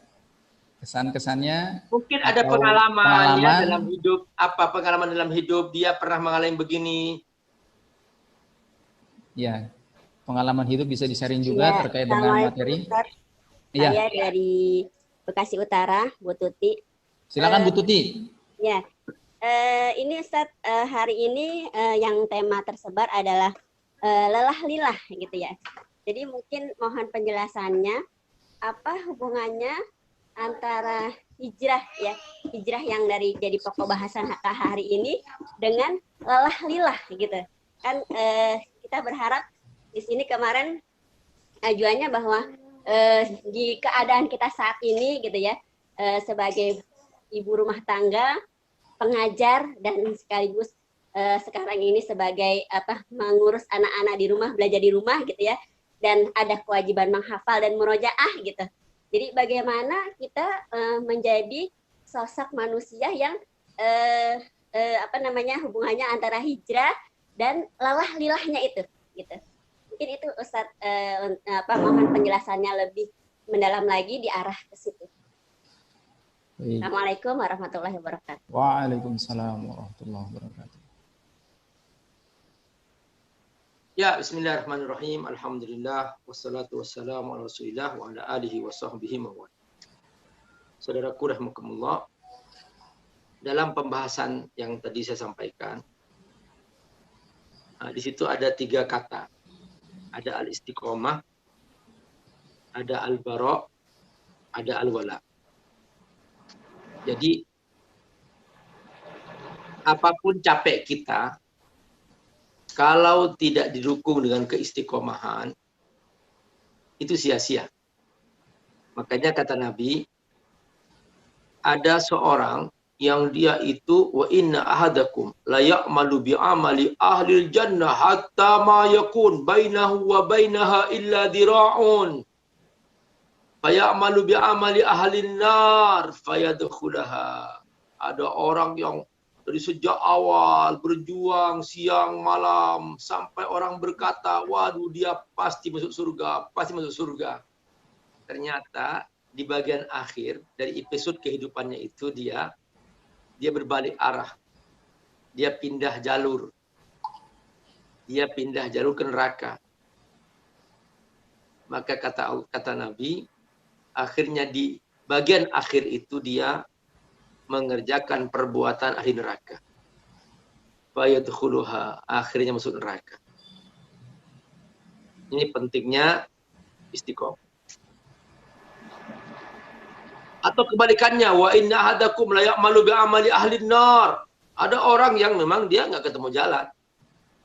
[SPEAKER 2] kesan-kesannya.
[SPEAKER 1] Mungkin ada
[SPEAKER 2] atau
[SPEAKER 1] pengalaman ya
[SPEAKER 2] pengalaman
[SPEAKER 1] dalam hidup. Apa pengalaman dalam hidup? Dia pernah mengalami begini.
[SPEAKER 2] Ya, pengalaman hidup bisa di-sharing juga
[SPEAKER 5] Ya,
[SPEAKER 2] terkait dengan materi.
[SPEAKER 5] Ustaz.
[SPEAKER 2] Iya,
[SPEAKER 5] Saya dari Bekasi Utara, Bu Tuti.
[SPEAKER 2] silakan Bu Tuti.
[SPEAKER 5] Ya, ini Ustaz, hari ini yang tema tersebar adalah lelah lilah gitu ya. Jadi mungkin mohon penjelasannya, apa hubungannya antara hijrah ya, hijrah yang jadi pokok bahasan hari ini dengan lelah lilah gitu. Kan kita berharap di sini kemarin ajuannya bahwa di keadaan kita saat ini gitu ya, sebagai ibu rumah tangga, pengajar, dan sekaligus sekarang ini sebagai mengurus anak-anak di rumah, belajar di rumah gitu ya, dan ada kewajiban menghafal dan murojaah gitu. Jadi bagaimana kita menjadi sosok manusia yang hubungannya antara hijrah dan lelah lilahnya itu gitu. Mungkin itu Ustadz mohon penjelasannya lebih mendalam lagi di arah ke situ.
[SPEAKER 2] Baik.
[SPEAKER 5] Assalamualaikum warahmatullahi wabarakatuh.
[SPEAKER 2] Waalaikumsalam warahmatullahi wabarakatuh.
[SPEAKER 1] Ya, bismillahirrahmanirrahim. Alhamdulillah wassalatu wassalamu ala Rasulillah wa ala alihi wa sahbihi wa Saudaraku rahimakumullah, dalam pembahasan yang tadi saya sampaikan, di situ ada 3 kata. Ada al-istiqomah, ada al-bara', ada al-wala. Jadi apapun capek kita, kalau tidak didukung dengan keistiqomahan, itu sia-sia. Makanya kata Nabi, ada seorang yang dia itu wa inna ahadakum la ya'malu bi amali ahlil jannah hatta ma yakun bainahu wa bainaha illa dira'un fayamalu bi amali ahlin nar fayadkhulaha. Ada orang yang dari sejak awal berjuang siang malam sampai orang berkata, waduh dia pasti masuk surga, pasti masuk surga. Ternyata di bagian akhir dari episode kehidupannya itu dia berbalik arah. Dia pindah jalur. Dia pindah jalur ke neraka. Maka kata Nabi, akhirnya di bagian akhir itu dia mengerjakan perbuatan ahli neraka. Fayadkhuluha, akhirnya masuk neraka. Ini pentingnya istiqomah. Atau kebalikannya, wa inna ahadakum la ya'malu bi amali ahli nar. Ada orang yang memang dia nggak ketemu jalan.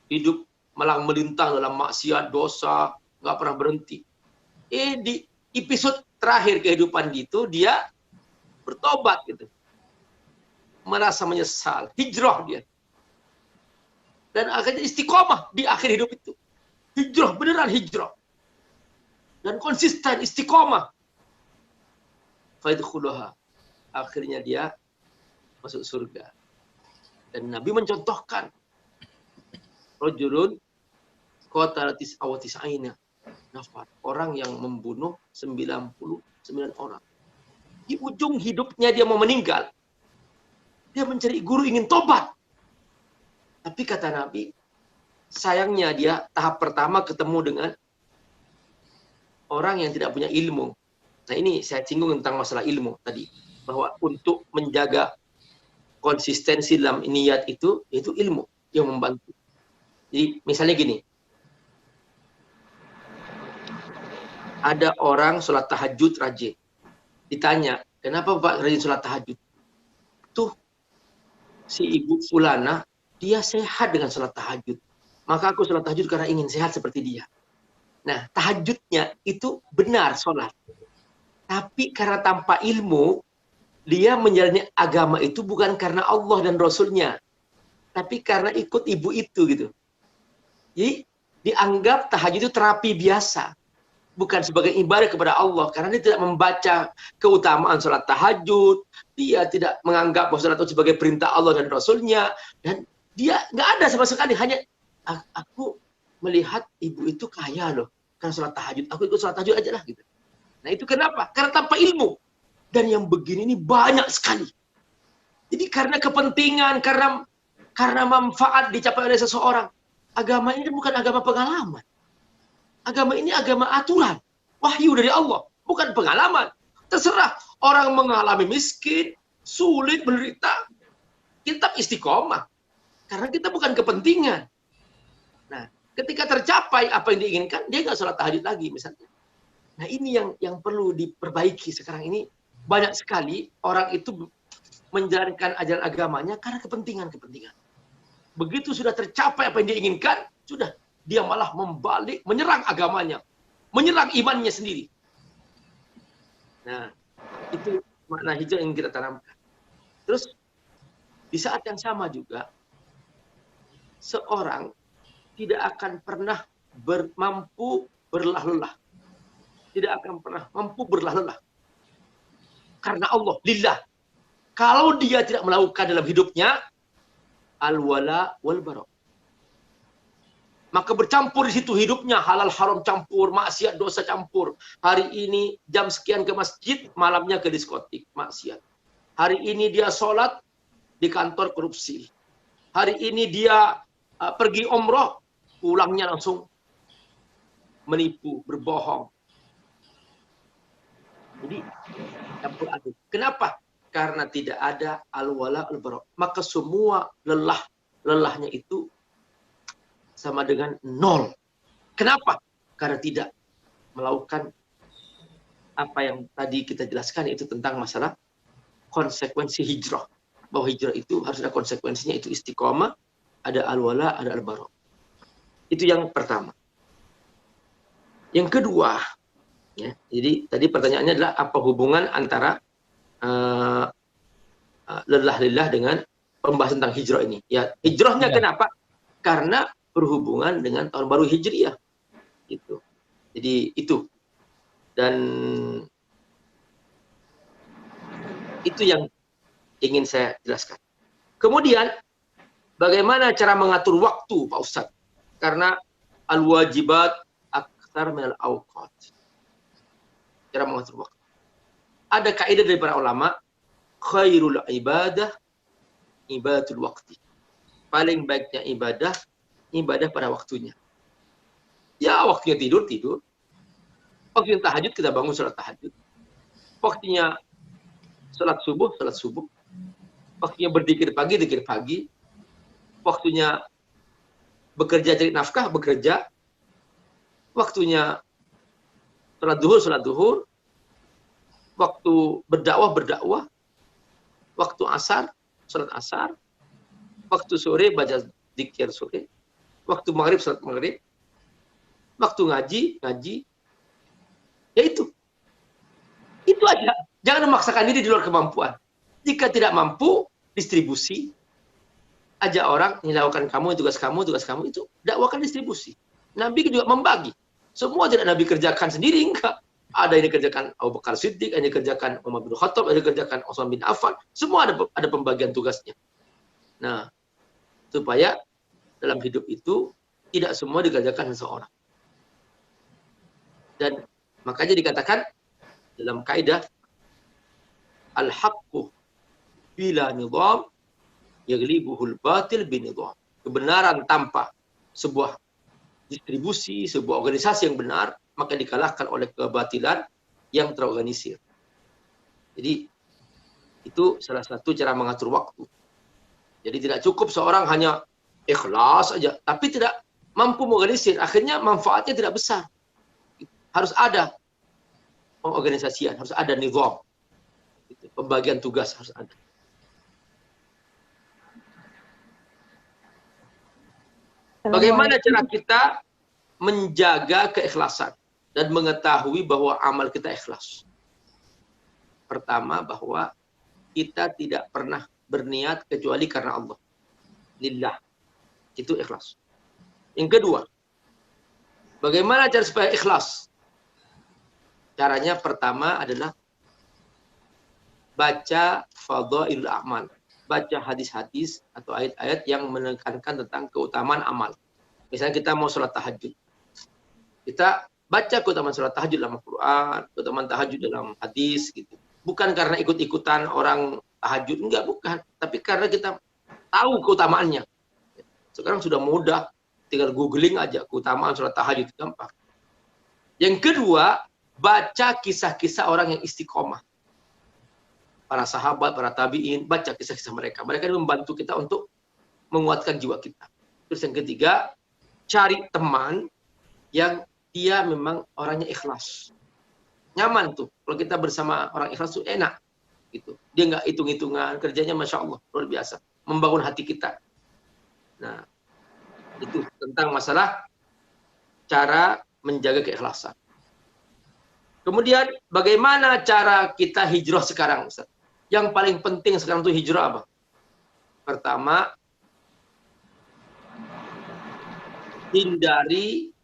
[SPEAKER 1] Hidup malang melintang dalam maksiat, dosa, nggak pernah berhenti. Di episode terakhir kehidupan gitu, dia bertobat gitu. Merasa menyesal, hijrah dia. Dan akhirnya istiqomah di akhir hidup itu. Hijrah, beneran hijrah. Dan konsisten, istiqomah. Faidkhuluha. Akhirnya dia masuk surga. Dan Nabi mencontohkan rajulun qatala tis'aina nafar, orang yang membunuh 99 orang. Di ujung hidupnya dia mau meninggal, dia mencari guru, ingin tobat. Tapi kata Nabi, sayangnya dia tahap pertama ketemu dengan orang yang tidak punya ilmu. Nah ini saya singgung tentang masalah ilmu tadi, bahwa untuk menjaga konsistensi dalam niat itu, yaitu ilmu yang membantu. Jadi misalnya gini, ada orang sholat tahajud rajin, ditanya, kenapa Pak rajin sholat tahajud? Tuh si ibu fulana, dia sehat dengan sholat tahajud. Maka aku sholat tahajud karena ingin sehat seperti dia. Nah, tahajudnya itu benar sholat. Tapi karena tanpa ilmu, dia menjalani agama itu bukan karena Allah dan Rasulnya, tapi karena ikut ibu itu gitu. Jadi dianggap tahajud itu terapi biasa, bukan sebagai ibadah kepada Allah, karena dia tidak membaca keutamaan sholat tahajud, dia tidak menganggap bahwa sholat itu sebagai perintah Allah dan Rasulnya, dan dia nggak ada sama sekali, hanya aku melihat ibu itu kaya loh, karena sholat tahajud, aku ikut sholat tahajud aja lah gitu. Nah itu kenapa? Karena tanpa ilmu. Dan yang begini ini banyak sekali. Jadi karena kepentingan, karena manfaat dicapai oleh seseorang. Agama ini bukan agama pengalaman. Agama ini agama aturan. Wahyu dari Allah, bukan pengalaman. Terserah orang mengalami miskin, sulit, menderita, kita istiqomah. Karena kita bukan kepentingan. Nah, ketika tercapai apa yang diinginkan, dia nggak sholat tahajud lagi misalnya. Nah ini yang perlu diperbaiki sekarang ini. Banyak sekali orang itu menjalankan ajaran agamanya karena kepentingan-kepentingan. Begitu sudah tercapai apa yang dia inginkan, sudah dia malah membalik, menyerang agamanya, menyerang imannya sendiri. Nah, itu makna hijrah yang kita tanamkan. Terus di saat yang sama juga, seorang tidak akan pernah mampu berlah-lelah. Tidak akan pernah mampu berlah-lelah. Karena Allah, lillah. Kalau dia tidak melakukan dalam hidupnya, al-wala wal-bara. Maka bercampur di situ hidupnya, halal haram campur, maksiat dosa campur. Hari ini jam sekian ke masjid, malamnya ke diskotik, maksiat. Hari ini dia sholat, di kantor korupsi. Hari ini dia pergi umroh, pulangnya langsung menipu, berbohong. Jadi campur aduk. Kenapa? Karena tidak ada al-wala al-bara. Maka semua lelahnya itu sama dengan nol. Kenapa? Karena tidak melakukan apa yang tadi kita jelaskan, itu tentang masalah konsekuensi hijrah. Bahwa hijrah itu harus ada konsekuensinya, itu istiqomah, ada al-wala, ada al-bara. Itu yang pertama. Yang kedua, ya, jadi tadi pertanyaannya adalah apa hubungan antara lelah lillah dengan pembahasan tentang hijrah ini. Ya, hijrahnya kenapa? Karena berhubungan dengan tahun baru Hijriah. Gitu. Jadi itu. Dan itu yang ingin saya jelaskan. Kemudian bagaimana cara mengatur waktu, Pak Ustadz? Karena al-wajibat aktsar minal awqat. Cara mengatur waktu. Ada kaidah dari para ulama, khairul ibadah ibadatul waqti. Paling baiknya ibadah pada waktunya. Ya, waktunya tidur. Waktunya tahajud, kita bangun sholat tahajud. Waktunya sholat subuh. Waktunya berzikir pagi, zikir pagi. Waktunya bekerja cari nafkah, bekerja. Waktunya sholat duhur. Waktu berdakwah. Waktu asar, sholat asar. Waktu sore, baca zikir sore. Waktu maghrib, sholat maghrib. Waktu ngaji. Ya itu. Itu aja. Jangan memaksakan diri di luar kemampuan. Jika tidak mampu, distribusi. Ajak orang, ini lakukan kamu, tugas kamu, itu dakwakan distribusi. Nabi juga membagi. Semua tidak Nabi kerjakan sendiri, enggak. Ada yang dikerjakan Abu Bakar Siddiq, ada yang dikerjakan Umar bin Khattab, ada yang dikerjakan Utsman bin Affan. Semua ada pembagian tugasnya. Nah, Supaya dalam hidup itu tidak semua dikerjakan seseorang. Dan makanya dikatakan dalam kaidah al-haqqu bila nizam yaglibuhul batil binizam. Kebenaran tanpa sebuah distribusi, sebuah organisasi yang benar, maka dikalahkan oleh kebatilan yang terorganisir. Jadi itu salah satu cara mengatur waktu. Jadi tidak cukup seorang hanya ikhlas saja, tapi tidak mampu mengorganisir. Akhirnya manfaatnya tidak besar. Harus ada pengorganisasian, harus ada nizam. Pembagian tugas harus ada. Bagaimana cara kita menjaga keikhlasan dan mengetahui bahwa amal kita ikhlas? Pertama, bahwa kita tidak pernah berniat kecuali karena Allah. Lillah. Itu ikhlas. Yang kedua, bagaimana cara supaya ikhlas? Caranya pertama adalah baca fadhailul a'mal. Baca hadis-hadis atau ayat-ayat yang menekankan tentang keutamaan amal. Misalnya kita mau sholat tahajud. Kita baca keutamaan sholat tahajud dalam Al-Quran, keutamaan tahajud dalam hadis, gitu. Bukan karena ikut-ikutan orang tahajud, enggak, bukan. Tapi karena kita tahu keutamaannya. Sekarang sudah mudah, tinggal googling aja keutamaan sholat tahajud, gampang. Yang kedua, baca kisah-kisah orang yang istiqomah. Para sahabat, para tabi'in, baca kisah-kisah mereka. Mereka membantu kita untuk menguatkan jiwa kita. Terus yang ketiga, cari teman yang dia memang orangnya ikhlas. Nyaman tuh. Kalau kita bersama orang ikhlas tuh enak. Gitu. Dia nggak hitung-hitungan, kerjanya Masya Allah, luar biasa. Membangun hati kita. Nah, itu tentang masalah cara menjaga keikhlasan. Kemudian, bagaimana cara kita hijrah sekarang, Ustaz? Yang paling penting sekarang itu hijrah apa? Pertama, hindari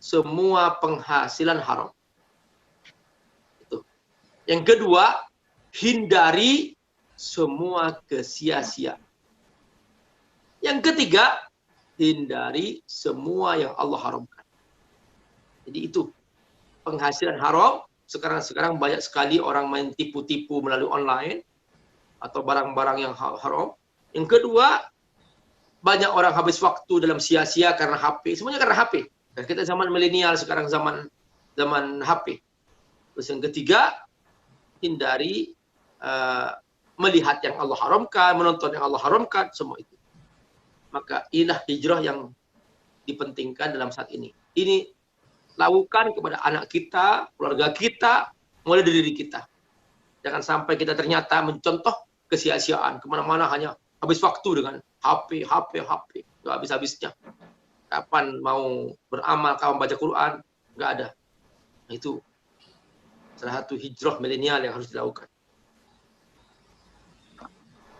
[SPEAKER 1] semua penghasilan haram. Itu. Yang kedua, hindari semua kesia-sia. Yang ketiga, hindari semua yang Allah haramkan. Jadi itu penghasilan haram. Sekarang banyak sekali orang main tipu-tipu melalui online atau barang-barang yang haram. Yang kedua, banyak orang habis waktu dalam sia-sia karena HP. Semuanya karena HP. Dan kita zaman milenial, sekarang zaman HP. Terus yang ketiga, hindari melihat yang Allah haramkan, menonton yang Allah haramkan, semua itu. Maka inilah hijrah yang dipentingkan dalam saat ini. Ini lakukan kepada anak kita, keluarga kita, mulai dari diri kita. Jangan sampai kita ternyata mencontoh kesia-siaan. Kemana-mana hanya habis waktu dengan HP. Nggak habis-habisnya. Kapan mau beramal, kapan baca Quran, nggak ada. Nah, itu salah satu hijrah milenial yang harus dilakukan.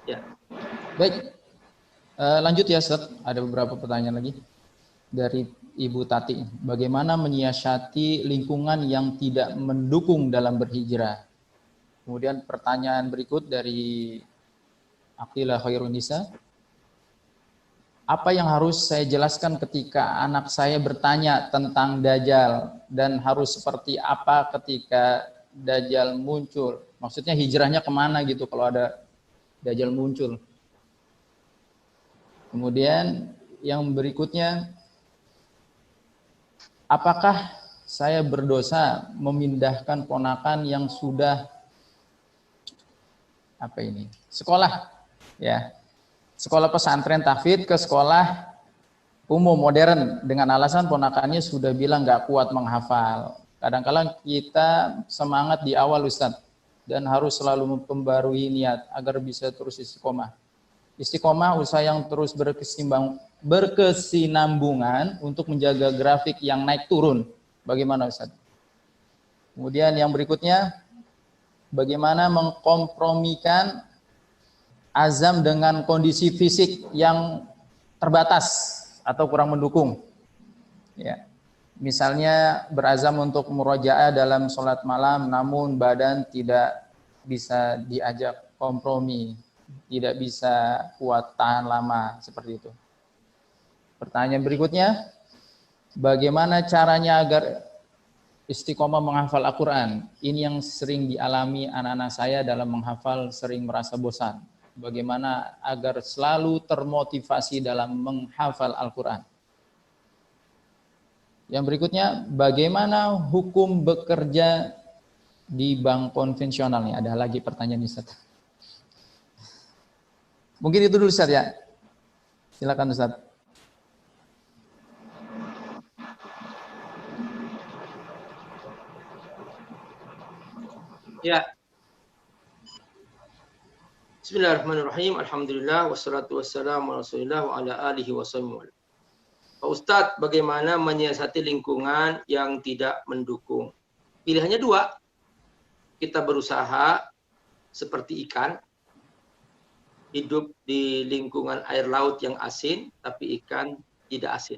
[SPEAKER 1] Ya.
[SPEAKER 2] Baik, lanjut ya Ustaz. Ada beberapa pertanyaan lagi dari Ibu Tati. Bagaimana menyiasati lingkungan yang tidak mendukung dalam berhijrah? Kemudian pertanyaan berikut dari Aqilah Khairunisa. Apa yang harus saya jelaskan ketika anak saya bertanya tentang Dajjal dan harus seperti apa ketika Dajjal muncul? Maksudnya hijrahnya kemana gitu kalau ada Dajjal muncul? Kemudian yang berikutnya, apakah saya berdosa memindahkan ponakan yang sudah sekolah ya, sekolah pesantren tahfidz ke sekolah umum modern dengan alasan ponakannya sudah bilang nggak kuat menghafal. Kadang-kadang kita semangat di awal Ustadz dan harus selalu memperbarui niat agar bisa terus istiqomah. Istiqomah usaha yang terus berkesinambungan untuk menjaga grafik yang naik turun. Bagaimana Ustaz? Kemudian yang berikutnya, bagaimana mengkompromikan azam dengan kondisi fisik yang terbatas atau kurang mendukung. Ya. Misalnya berazam untuk murojaah dalam sholat malam namun badan tidak bisa diajak kompromi. tidak bisa kuat tahan lama seperti itu. Pertanyaan berikutnya, bagaimana caranya agar istiqomah menghafal Al-Quran? Ini yang sering dialami anak-anak saya dalam menghafal, sering merasa bosan. Bagaimana agar selalu termotivasi dalam menghafal Al-Quran? Yang berikutnya, bagaimana hukum bekerja di bank konvensional? Nih, ada lagi pertanyaan Ustaz. Mungkin itu dulu Ustaz ya. Silakan Ustaz.
[SPEAKER 1] Ya. Bismillahirrahmanirrahim. Alhamdulillah wassalatu wassalamu ala Rasulillah wa ala alihi wasallam. Pak Ustadz, bagaimana menyiasati lingkungan yang tidak mendukung? Pilihannya dua. Kita berusaha seperti ikan, hidup di lingkungan air laut yang asin, tapi ikan tidak asin.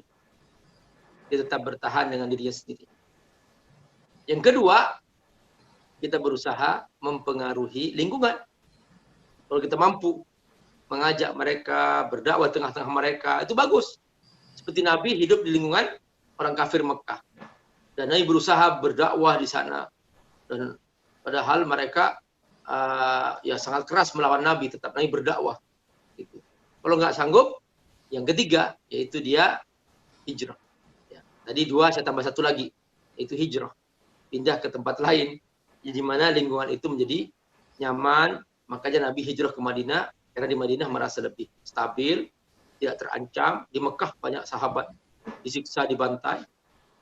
[SPEAKER 1] Dia tetap bertahan dengan dirinya sendiri. Yang kedua, kita berusaha mempengaruhi lingkungan. Kalau kita mampu mengajak mereka, berdakwah tengah-tengah mereka, itu bagus. Seperti Nabi hidup di lingkungan orang kafir Mekah. Dan Nabi berusaha berdakwah di sana. Dan padahal mereka ya sangat keras melawan Nabi, tetap Nabi berdakwah. Gitu. Kalau nggak sanggup, yang ketiga, yaitu dia hijrah. Ya. Tadi dua, saya tambah satu lagi, yaitu hijrah. Pindah ke tempat lain, di mana lingkungan itu menjadi nyaman. Makanya Nabi hijrah ke Madinah, karena di Madinah merasa lebih stabil, tidak terancam. Di Mekah banyak sahabat disiksa, dibantai.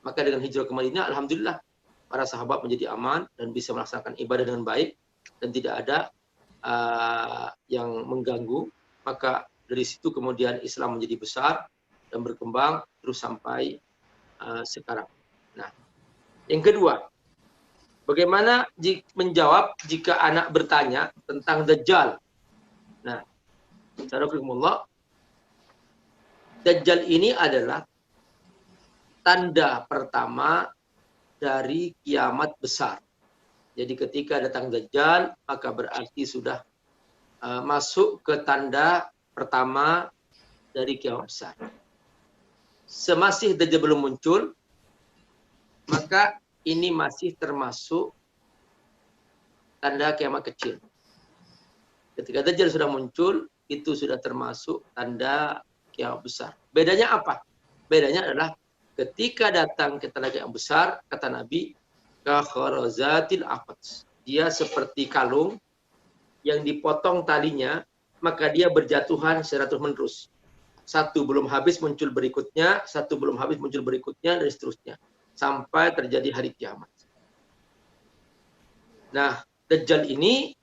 [SPEAKER 1] Maka dengan hijrah ke Madinah, alhamdulillah para sahabat menjadi aman dan bisa melaksanakan ibadah dengan baik dan tidak ada yang mengganggu. Maka dari situ kemudian Islam menjadi besar dan berkembang terus sampai sekarang. Nah, yang kedua, bagaimana menjawab jika anak bertanya tentang Dajjal? Nah, Assalamualaikum. Dajjal ini adalah tanda pertama dari kiamat besar. Jadi ketika datang Dajjal, maka berarti sudah masuk ke tanda pertama dari kiamat besar. Semasih Dajjal belum muncul, maka ini masih termasuk tanda kiamat kecil. Ketika Dajjal sudah muncul, itu sudah termasuk tanda kiamat besar. Bedanya apa? Bedanya adalah ketika datang ke tanda kiamat besar, kata Nabi, kakharazatil aqad. Dia seperti kalung yang dipotong talinya, maka dia berjatuhan secara terus-menerus. Satu belum habis muncul berikutnya, satu belum habis muncul berikutnya, dan seterusnya. Sampai terjadi hari kiamat. Nah, Dajjal ini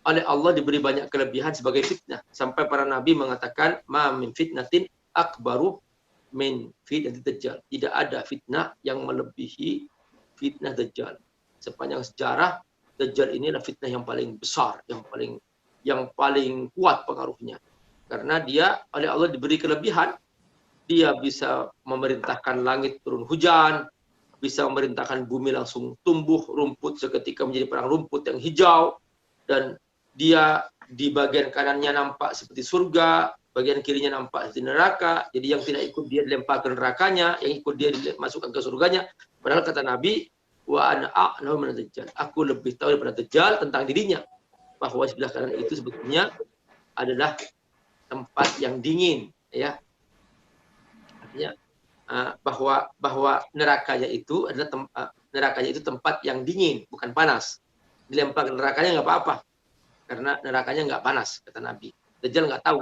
[SPEAKER 1] oleh Allah diberi banyak kelebihan sebagai fitnah. Sampai para nabi mengatakan, ma min fitnatin akbaru min fitnatil Dajjal. Tidak ada fitnah yang melebihi fitnah Dajjal. Sepanjang sejarah, Dajjal ini adalah fitnah yang paling besar, yang paling kuat pengaruhnya. Karena dia oleh Allah diberi kelebihan, dia bisa memerintahkan langit turun hujan, bisa memerintahkan bumi langsung tumbuh, rumput seketika menjadi perang rumput yang hijau, dan dia di bagian kanannya nampak seperti surga, bagian kirinya nampak seperti neraka. Jadi yang tidak ikut dia dilempar ke nerakanya, yang ikut dia dimasukkan ke surganya. Padahal kata Nabi, wa ana a'lamu min Dajjal. Aku lebih tahu daripada Dajjal tentang dirinya, bahwa sebelah kanan itu sebetulnya adalah tempat yang dingin, ya. Artinya bahwa nerakanya itu adalah nerakanya itu tempat yang dingin, bukan panas. Dilempar ke nerakanya nggak apa-apa, karena nerakanya nggak panas, kata Nabi. Dajjal nggak tahu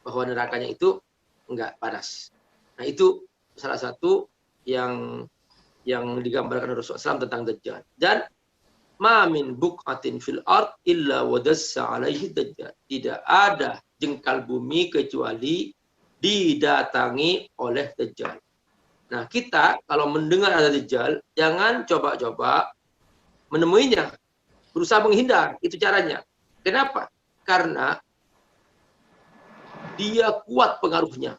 [SPEAKER 1] bahwa nerakanya itu nggak panas. Nah, itu salah satu yang digambarkan oleh Rasulullah SAW tentang Dajjal. Dan ma min buqatin fil ard illa wadassa alaihi Dajjal. Tidak ada jengkal bumi kecuali didatangi oleh Dajjal. Nah, kita kalau mendengar ada Dajjal, jangan coba-coba menemuinya. Berusaha menghindar, itu caranya. Kenapa? Karena dia kuat pengaruhnya.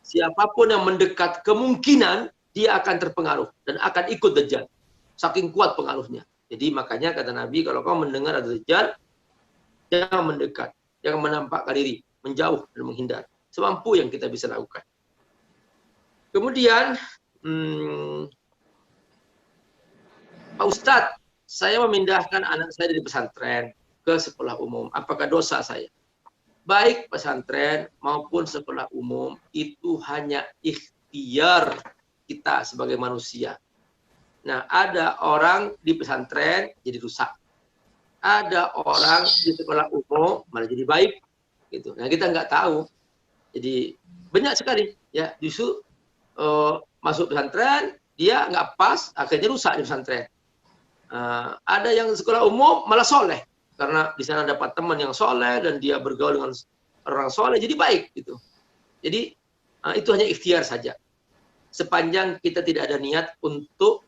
[SPEAKER 1] Siapapun yang mendekat, kemungkinan dia akan terpengaruh dan akan ikut Dajjal. Saking kuat pengaruhnya. Jadi makanya kata Nabi, kalau kau mendengar ada Dajjal, jangan mendekat. Jangan menampakkan diri, menjauh dan menghindar. Semampu yang kita bisa lakukan. Kemudian, Pak Ustadz, saya memindahkan anak saya dari pesantren ke sekolah umum. Apakah dosa saya? Baik pesantren maupun sekolah umum itu hanya ikhtiar kita sebagai manusia. Nah, ada orang di pesantren jadi rusak. Ada orang di sekolah umum malah jadi baik. Gitu. Nah, kita nggak tahu. Jadi banyak sekali ya justru masuk pesantren dia nggak pas, akhirnya rusak di pesantren. Ada yang sekolah umum malah soleh karena di sana dapat teman yang soleh dan dia bergaul dengan orang soleh jadi baik gitu. Jadi itu hanya ikhtiar saja. Sepanjang kita tidak ada niat untuk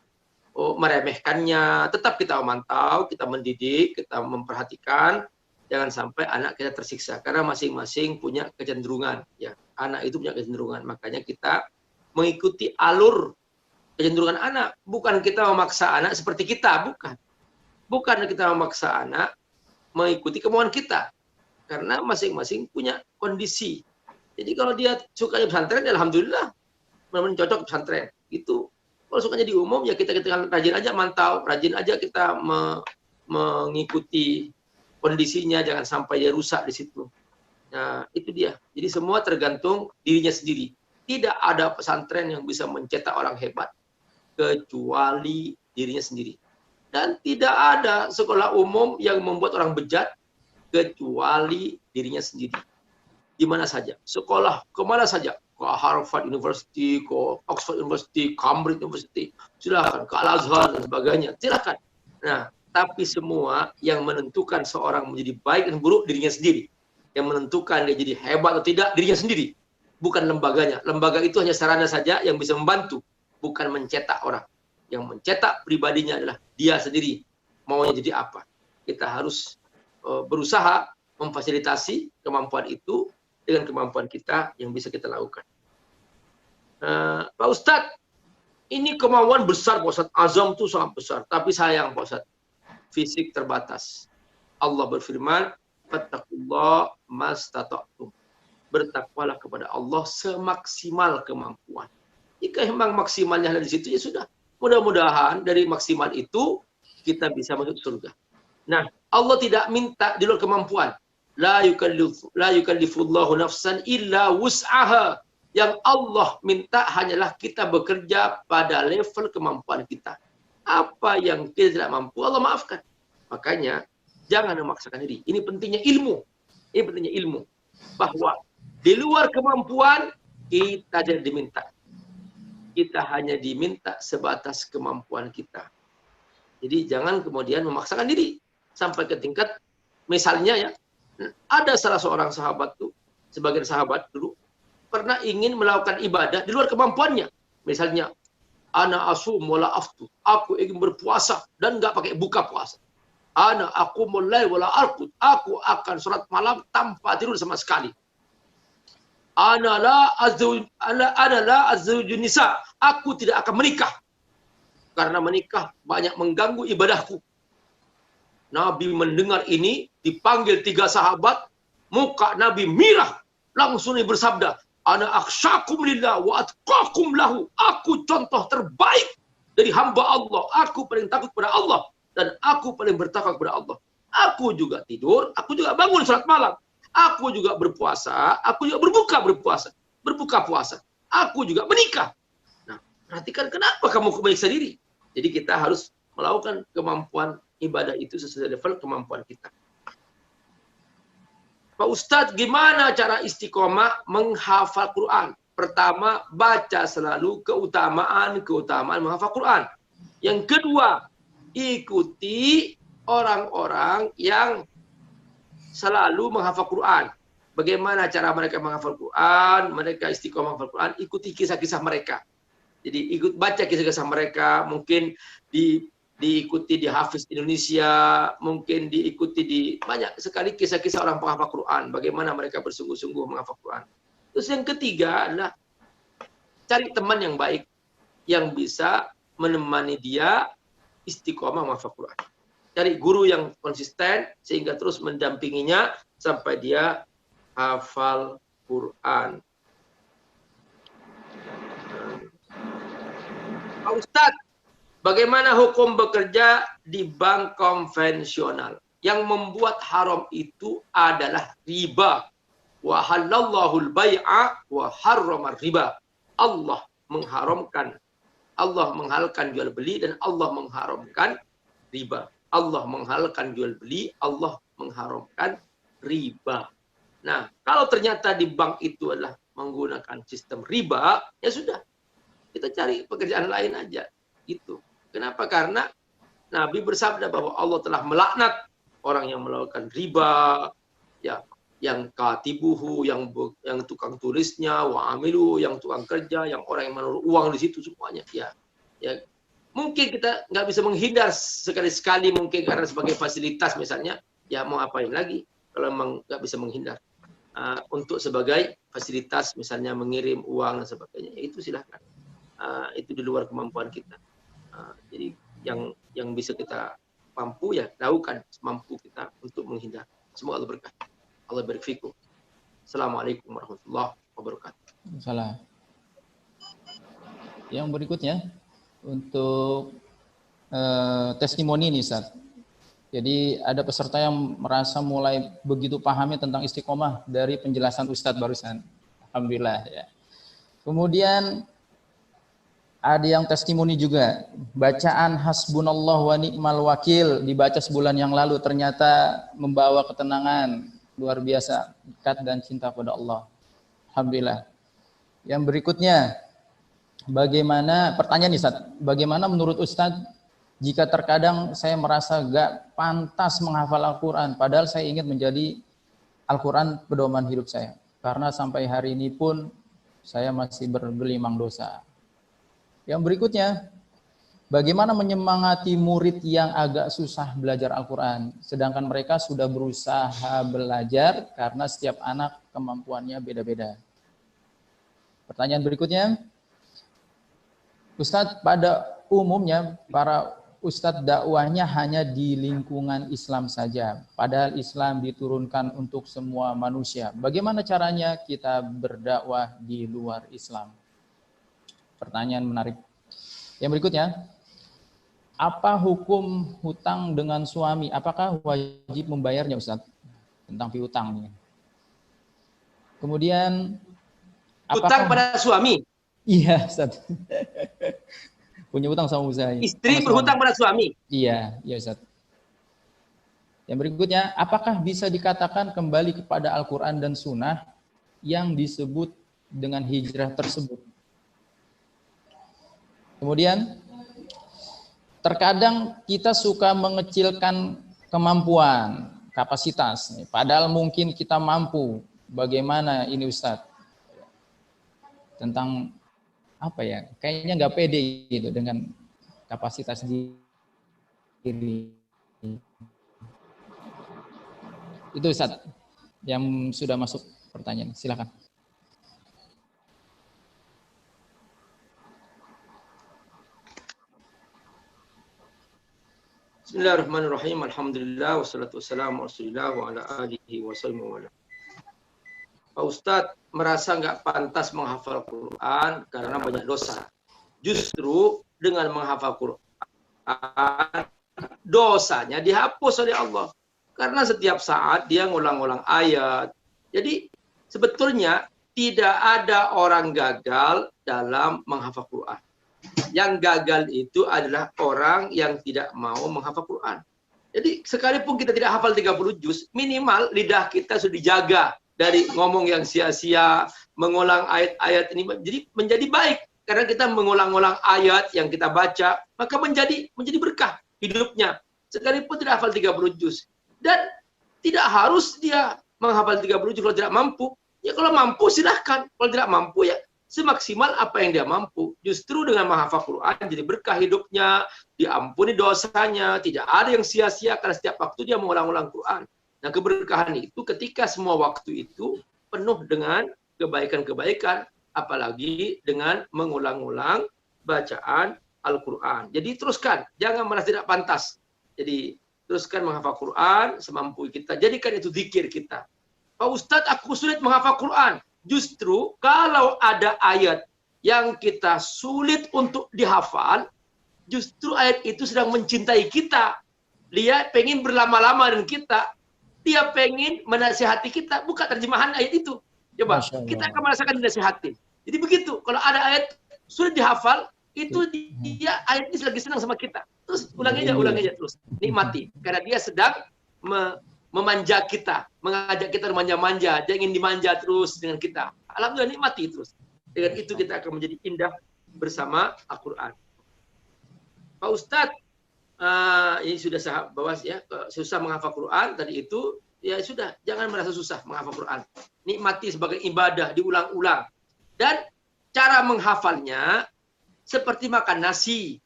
[SPEAKER 1] meremehkannya, tetap kita memantau, kita mendidik, kita memperhatikan, jangan sampai anak kita tersiksa karena masing-masing punya kecenderungan. Ya, anak itu punya kecenderungan, makanya kita mengikuti alur kecenderungan anak, bukan kita memaksa anak seperti kita, bukan kita memaksa anak mengikuti kemauan kita, karena masing-masing punya kondisi. Jadi kalau dia sukanya pesantren, alhamdulillah, memang cocok pesantren. Gitu. Kalau sukanya di umum, ya kita rajin aja mantau, rajin aja kita mengikuti kondisinya, jangan sampai dia rusak di situ. Nah, itu dia. Jadi semua tergantung dirinya sendiri. Tidak ada pesantren yang bisa mencetak orang hebat kecuali dirinya sendiri. Dan tidak ada sekolah umum yang membuat orang bejat kecuali dirinya sendiri. Di mana saja, sekolah kemana saja, ke Harvard University, ke Oxford University, Cambridge University, silakan, ke Al-Azhar dan sebagainya, silakan. Nah, tapi semua yang menentukan seorang menjadi baik dan buruk dirinya sendiri. Yang menentukan dia jadi hebat atau tidak dirinya sendiri, bukan lembaganya. Lembaga itu hanya sarana saja yang bisa membantu, bukan mencetak orang. Yang mencetak pribadinya adalah dia sendiri. Maunya jadi apa? Kita harus berusaha memfasilitasi kemampuan itu dengan kemampuan kita yang bisa kita lakukan. Pak Ustadz, ini kemauan besar Pak Ustadz. Azam itu sangat besar. Tapi sayang Pak Ustadz, fisik terbatas. Allah berfirman, fattaqullaha mastata'tum. Bertakwalah kepada Allah semaksimal kemampuan. Jika memang maksimalnya ada di situ, ya sudah. Mudah-mudahan dari maksimal itu kita bisa masuk surga. Nah, Allah tidak minta di luar kemampuan. La yukallifullahu nafsan illa wus'aha. Yang Allah minta hanyalah kita bekerja pada level kemampuan kita. Apa yang kita tidak mampu, Allah maafkan. Makanya, jangan memaksakan diri. Ini pentingnya ilmu. Ini pentingnya ilmu. Bahwa di luar kemampuan, kita tidak diminta. Kita hanya diminta sebatas kemampuan kita. Jadi jangan kemudian memaksakan diri. Sampai ke tingkat, misalnya ya, ada salah seorang sahabat tuh, sebagian sahabat dulu, pernah ingin melakukan ibadah di luar kemampuannya. Misalnya, ana asum wala aftu. Aku ingin berpuasa dan nggak pakai buka puasa. Ana aku mulai wala arqud. Aku akan sholat malam tanpa tidur sama sekali. Ana la azwajun nisa. Aku tidak akan menikah. Karena menikah banyak mengganggu ibadahku. Nabi mendengar ini, dipanggil 3 sahabat, muka Nabi mirah. Langsung dia bersabda, ana akhsyakum lillah wa atqakum lahu. Aku contoh terbaik dari hamba Allah. Aku paling takut kepada Allah. Dan aku paling bertakwa kepada Allah. Aku juga tidur, aku juga bangun salat malam. Aku juga berpuasa, aku juga berbuka puasa. Aku juga menikah. Nah, perhatikan kenapa kamu menyiksa diri. Jadi kita harus melakukan kemampuan ibadah itu sesuai level kemampuan kita. Pak Ustadz, gimana cara istiqomah menghafal Quran? Pertama, baca selalu keutamaan menghafal Quran. Yang kedua, ikuti orang-orang yang selalu menghafal Quran. Bagaimana cara mereka menghafal Quran, mereka istiqomah menghafal Quran, ikuti kisah-kisah mereka. Jadi baca kisah-kisah mereka, mungkin diikuti di Hafiz Indonesia, mungkin diikuti di banyak sekali kisah-kisah orang penghafal Quran, bagaimana mereka bersungguh-sungguh menghafal Quran. Terus yang ketiga adalah cari teman yang baik, yang bisa menemani dia istiqomah menghafal Quran. Cari guru yang konsisten, sehingga terus mendampinginya, sampai dia hafal Quran. Pak Ustadz, bagaimana hukum bekerja di bank konvensional? Yang membuat haram itu adalah riba. Wa halallahu al-bai'a wa harrama riba. Allah mengharamkan, Allah menghalalkan jual beli, dan Allah mengharamkan riba. Allah menghalalkan jual beli, Allah mengharamkan riba. Nah, kalau ternyata di bank itu adalah menggunakan sistem riba, ya sudah, kita cari pekerjaan lain aja. Gitu. Kenapa? Karena Nabi bersabda bahwa Allah telah melaknat orang yang melakukan riba, ya, yang katibuhu, yang tukang tulisnya, wa amilu, yang tukang kerja, yang orang yang menaruh uang di situ semuanya. Ya, mungkin kita nggak bisa menghindar sekali-sekali, mungkin karena sebagai fasilitas misalnya, ya mau apain lagi kalau memang nggak bisa menghindar. Untuk sebagai fasilitas misalnya mengirim uang dan sebagainya, itu silahkan. Itu di luar kemampuan kita. Jadi yang bisa kita mampu ya lakukan semampu kita untuk menghindar. Semoga Allah berkah. Allah barik fikum. Assalamualaikum warahmatullahi wabarakatuh.
[SPEAKER 2] Salam. Yang berikutnya untuk testimoni nih, Ustaz. Jadi ada peserta yang merasa mulai begitu pahamnya tentang istiqomah dari penjelasan Ustadz barusan. Alhamdulillah ya. Kemudian ada yang testimoni juga, bacaan hasbunallah wa ni'mal wakil dibaca sebulan yang lalu ternyata membawa ketenangan luar biasa, dekat dan cinta pada Allah. Alhamdulillah. Yang berikutnya, bagaimana, pertanyaan nih Ustaz, bagaimana menurut Ustaz jika terkadang saya merasa gak pantas menghafal Al-Quran, padahal saya ingin menjadi Al-Quran pedoman hidup saya, karena sampai hari ini pun saya masih bergelimang dosa. Yang berikutnya, bagaimana menyemangati murid yang agak susah belajar Al-Quran, sedangkan mereka sudah berusaha belajar karena setiap anak kemampuannya beda-beda. Pertanyaan berikutnya, Ustadz, pada umumnya para Ustadz dakwahnya hanya di lingkungan Islam saja, padahal Islam diturunkan untuk semua manusia. Bagaimana caranya kita berdakwah di luar Islam? Pertanyaan menarik. Yang berikutnya, apa hukum hutang dengan suami? Apakah wajib membayarnya, Ustaz? Tentang piutang. Kemudian,
[SPEAKER 1] hutang pada suami?
[SPEAKER 2] Iya, Ustaz. Punya hutang sama usaha.
[SPEAKER 1] Istri berhutang pada suami?
[SPEAKER 2] Iya, Ustaz. Yang berikutnya, apakah bisa dikatakan kembali kepada Al-Quran dan Sunnah yang disebut dengan hijrah tersebut? Kemudian, terkadang kita suka mengecilkan kemampuan, kapasitas. Padahal mungkin kita mampu. Bagaimana ini Ustadz? Tentang apa ya? Kayaknya nggak pede gitu dengan kapasitas diri. Itu Ustadz yang sudah masuk pertanyaan. Silakan.
[SPEAKER 1] Bismillahirrahmanirrahim. Alhamdulillah wassalatu wassalamu Rasulillah wa ala alihi wa sallam. Pak Ustadz merasa nggak pantas menghafal Quran karena banyak dosa. Justru dengan menghafal Quran dosanya dihapus oleh Allah. Karena setiap saat dia ngulang-ngulang ayat. Jadi sebetulnya tidak ada orang gagal dalam menghafal Quran. Yang gagal itu adalah orang yang tidak mau menghafal Quran. Jadi sekalipun kita tidak hafal 30 juz, minimal lidah kita sudah dijaga dari ngomong yang sia-sia, mengulang ayat-ayat ini menjadi baik. Karena kita mengulang-ulang ayat yang kita baca, maka menjadi berkah hidupnya. Sekalipun tidak hafal 30 juz. Dan tidak harus dia menghafal 30 juz kalau tidak mampu. Ya kalau mampu silahkan, kalau tidak mampu ya semaksimal apa yang dia mampu. Justru dengan menghafal Quran jadi berkah hidupnya, diampuni dosanya, tidak ada yang sia-sia karena setiap waktu dia mengulang-ulang Quran. Nah, keberkahan itu ketika semua waktu itu penuh dengan kebaikan-kebaikan, apalagi dengan mengulang-ulang bacaan Al-Quran. Jadi teruskan, jangan merasa tidak pantas. Jadi teruskan menghafal Quran semampu kita. Jadikan itu zikir kita. Pak Ustadz, aku sulit menghafal Quran. Justru kalau ada ayat yang kita sulit untuk dihafal, justru ayat itu sedang mencintai kita. Dia pengen berlama-lama dengan kita. Dia pengen menasihati kita. Buka terjemahan ayat itu. Coba,
[SPEAKER 2] Masya Allah.
[SPEAKER 1] kita akan merasakan dinasihatin. Jadi begitu. Kalau ada ayat sulit dihafal, itu dia ayat ini lagi senang sama kita. Terus ulangi aja terus. Nikmati. Karena dia sedang memanja kita, mengajak kita manja-manja, dia ingin dimanja terus dengan kita. Alhamdulillah nikmati terus. Dengan itu kita akan menjadi indah bersama Al-Quran. Pak Ustadz, ini sudah saya bahas ya, susah menghafal Quran tadi itu, ya sudah, jangan merasa susah menghafal Quran. Nikmati sebagai ibadah, diulang-ulang. Dan cara menghafalnya seperti makan nasi.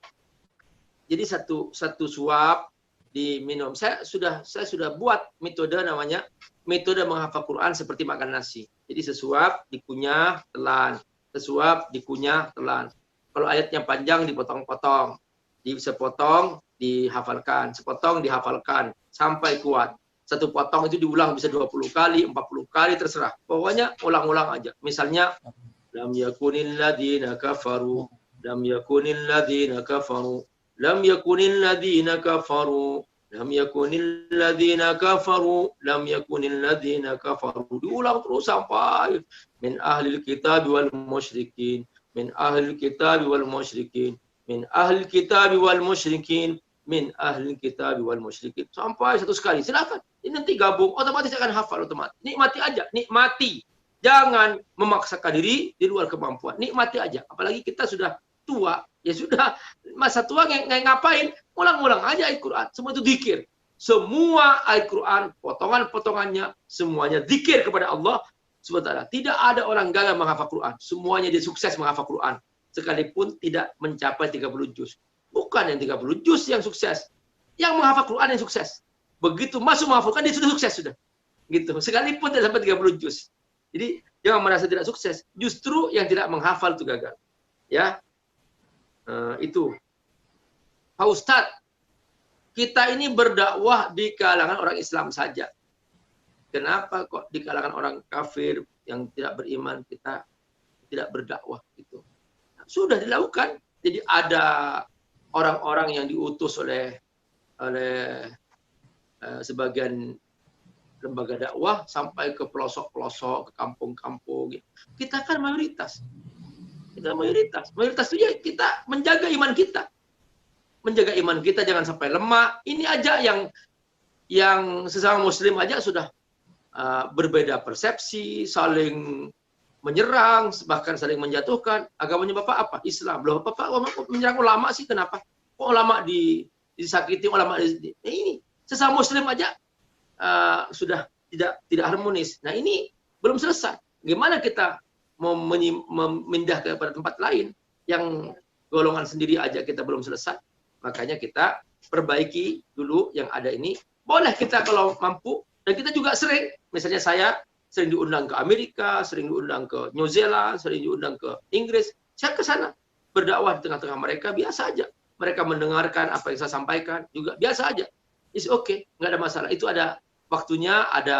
[SPEAKER 1] Jadi satu suap diminum. Saya sudah buat metode namanya metode menghafal Quran seperti makan nasi. Jadi sesuap dikunyah telan, sesuap dikunyah telan. Kalau ayatnya panjang dipotong-potong, sepotong dihafalkan, sepotong dihafalkan sampai kuat. Satu potong itu diulang bisa 20 kali, 40 kali terserah. Pokoknya ulang-ulang aja. Misalnya lam yakunil ladzina kafaru, lam yakunil ladzina kafaru. Lam yakunil ladzina kafaru, lam yakunil ladzina kafaru, lam yakunil ladzina kafaru. Diulang terus sampai min ahlil kitab wal musyrikin, min ahlil kitab wal musyrikin, min ahlil kitab wal musyrikin, min ahlil kitab wal musyrikin. Sampai 100 kali. Silakan. Ini nanti gabung, otomatis akan hafal otomatis. Nikmati aja, nikmati. Jangan memaksakan diri di luar kemampuan. Nikmati aja. Apalagi kita sudah tua, ya sudah masa tua ngapain? Ulang-ulang aja ayat Quran. Semua itu zikir. Semua ayat Quran, potongan-potongannya, semuanya zikir kepada Allah SWT. Tidak ada orang gagal menghafal Quran. Semuanya dia sukses menghafal Quran. Sekalipun tidak mencapai 30 juz. Bukan yang 30 juz yang sukses. Yang menghafal Quran yang sukses. Begitu masuk menghafal Quran, dia sudah sukses sudah. Gitu. Sekalipun tidak sampai 30 juz. Jadi jangan merasa tidak sukses. Justru yang tidak menghafal itu gagal. Ya. Itu. Pak Ustadz, kita ini berdakwah di kalangan orang Islam saja. Kenapa kok di kalangan orang kafir yang tidak beriman kita tidak berdakwah gitu? Sudah dilakukan. Jadi ada orang-orang yang diutus oleh sebagian lembaga dakwah sampai ke pelosok-pelosok, ke kampung-kampung. Kita kan mayoritas. Kita mayoritas. Mayoritas itu ya kita menjaga iman kita. Menjaga iman kita jangan sampai lemah. Ini aja yang sesama muslim aja sudah berbeda persepsi, saling menyerang, bahkan saling menjatuhkan. Agamanya Bapak apa? Islam. Loh, Bapak menyerang ulama sih kenapa? Kok ulama disakiti, ulama ini sesama muslim aja sudah tidak harmonis. Nah, ini belum selesai. Gimana kita memindah kepada tempat lain yang golongan sendiri aja kita belum selesai. Makanya kita perbaiki dulu yang ada ini. Boleh kita kalau mampu, dan kita juga sering, misalnya saya sering diundang ke Amerika, sering diundang ke New Zealand, sering diundang ke Inggris. Saya ke sana berdakwah di tengah-tengah mereka biasa aja. Mereka mendengarkan apa yang saya sampaikan juga biasa aja. It's okay, nggak ada masalah. Itu ada waktunya, ada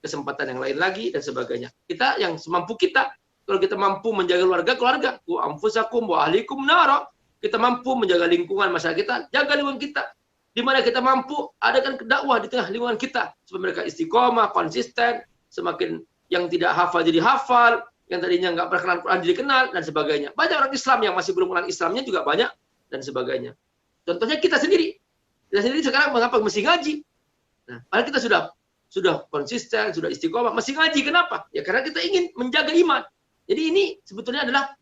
[SPEAKER 1] kesempatan yang lain lagi dan sebagainya. Kita yang semampu kita, kalau kita mampu menjaga keluarga, ku anfusakum wa ahlikum nara. Kita mampu menjaga lingkungan masyarakat kita, jaga lingkungan kita. Di mana kita mampu, adakan dakwah di tengah lingkungan kita supaya mereka istiqomah, konsisten, semakin yang tidak hafal jadi hafal, yang tadinya nggak pernah kenal Quran jadi kenal dan sebagainya. Banyak orang Islam yang masih belum kenal Islamnya juga banyak dan sebagainya. Contohnya kita sendiri. Kita sendiri sekarang mengapa mesti ngaji? Nah, padahal kita sudah konsisten, sudah istiqomah, masih ngaji. Kenapa? Ya karena kita ingin menjaga iman. Jadi ini sebetulnya adalah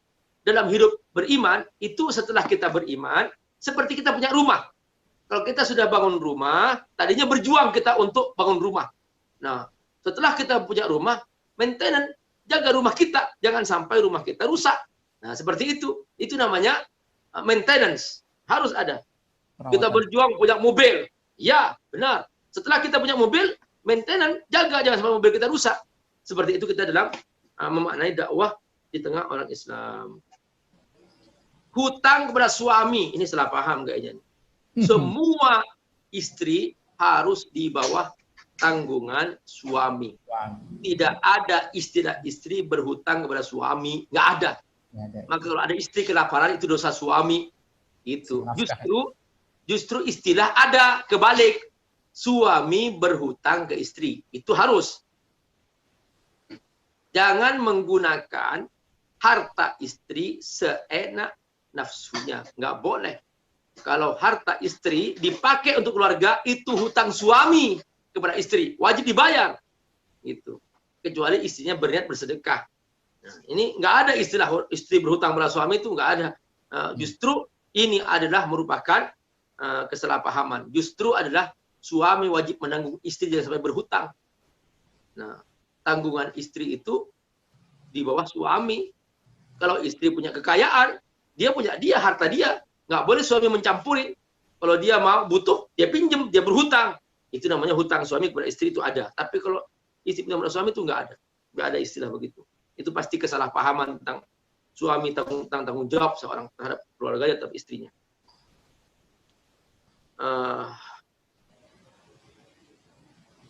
[SPEAKER 1] dalam hidup beriman, itu setelah kita beriman, seperti kita punya rumah. Kalau kita sudah bangun rumah, tadinya berjuang kita untuk bangun rumah. Nah, setelah kita punya rumah, maintenance, jaga rumah kita. Jangan sampai rumah kita rusak. Nah, seperti itu. Itu namanya maintenance. Harus ada. Kita berjuang punya mobil. Ya, benar. Setelah kita punya mobil, maintenance, jaga jangan sampai mobil kita rusak. Seperti itu kita dalam memaknai dakwah di tengah orang Islam. Hutang kepada suami, ini salah paham kayaknya. Semua istri harus di bawah tanggungan suami.
[SPEAKER 2] Suami.
[SPEAKER 1] Tidak ada istilah istri berhutang kepada suami, nggak ada.
[SPEAKER 2] Nggak ada.
[SPEAKER 1] Maka kalau ada istri kelaparan itu dosa suami. Itu
[SPEAKER 2] Nafkah.
[SPEAKER 1] justru istilah ada kebalik. Suami berhutang ke istri. Itu harus. Jangan menggunakan harta istri seenak nafsunya. Nggak boleh. Kalau harta istri dipakai untuk keluarga, itu hutang suami kepada istri. Wajib dibayar. Itu. Kecuali istrinya berniat bersedekah. Nah, ini nggak ada istilah istri berhutang pada suami, itu nggak ada. Justru ini adalah merupakan kesalahpahaman. Justru adalah suami wajib menanggung istri jangan sampai berhutang. Nah, tanggungan istri itu di bawah suami. Kalau istri punya kekayaan, dia harta dia. Nggak boleh suami mencampurin. Kalau dia mau butuh, dia pinjem, dia berhutang. Itu namanya hutang suami kepada istri itu ada. Tapi kalau istri punya kepada suami itu nggak ada. Nggak ada istilah begitu. Itu pasti kesalahpahaman tentang suami tanggung jawab seorang terhadap keluarganya atau istrinya.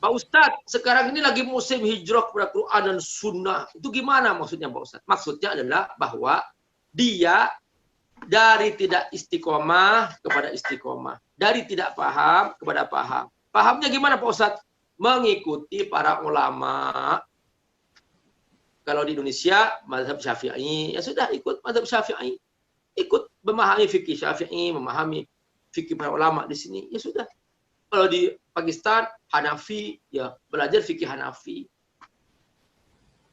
[SPEAKER 1] Pak Ustadz, sekarang ini lagi musim hijrah kepada Quran dan Sunnah. Itu gimana maksudnya Pak Ustadz? Maksudnya adalah bahwa dia dari tidak istiqomah kepada istiqomah. Dari tidak paham kepada paham. Pahamnya gimana Pak Ustadz? Mengikuti para ulama. Kalau di Indonesia, mazhab Syafi'i, ya sudah ikut mazhab Syafi'i. Ikut memahami fikih Syafi'i, memahami fikih para ulama di sini, ya sudah. Kalau di Pakistan, Hanafi, ya belajar fikih Hanafi.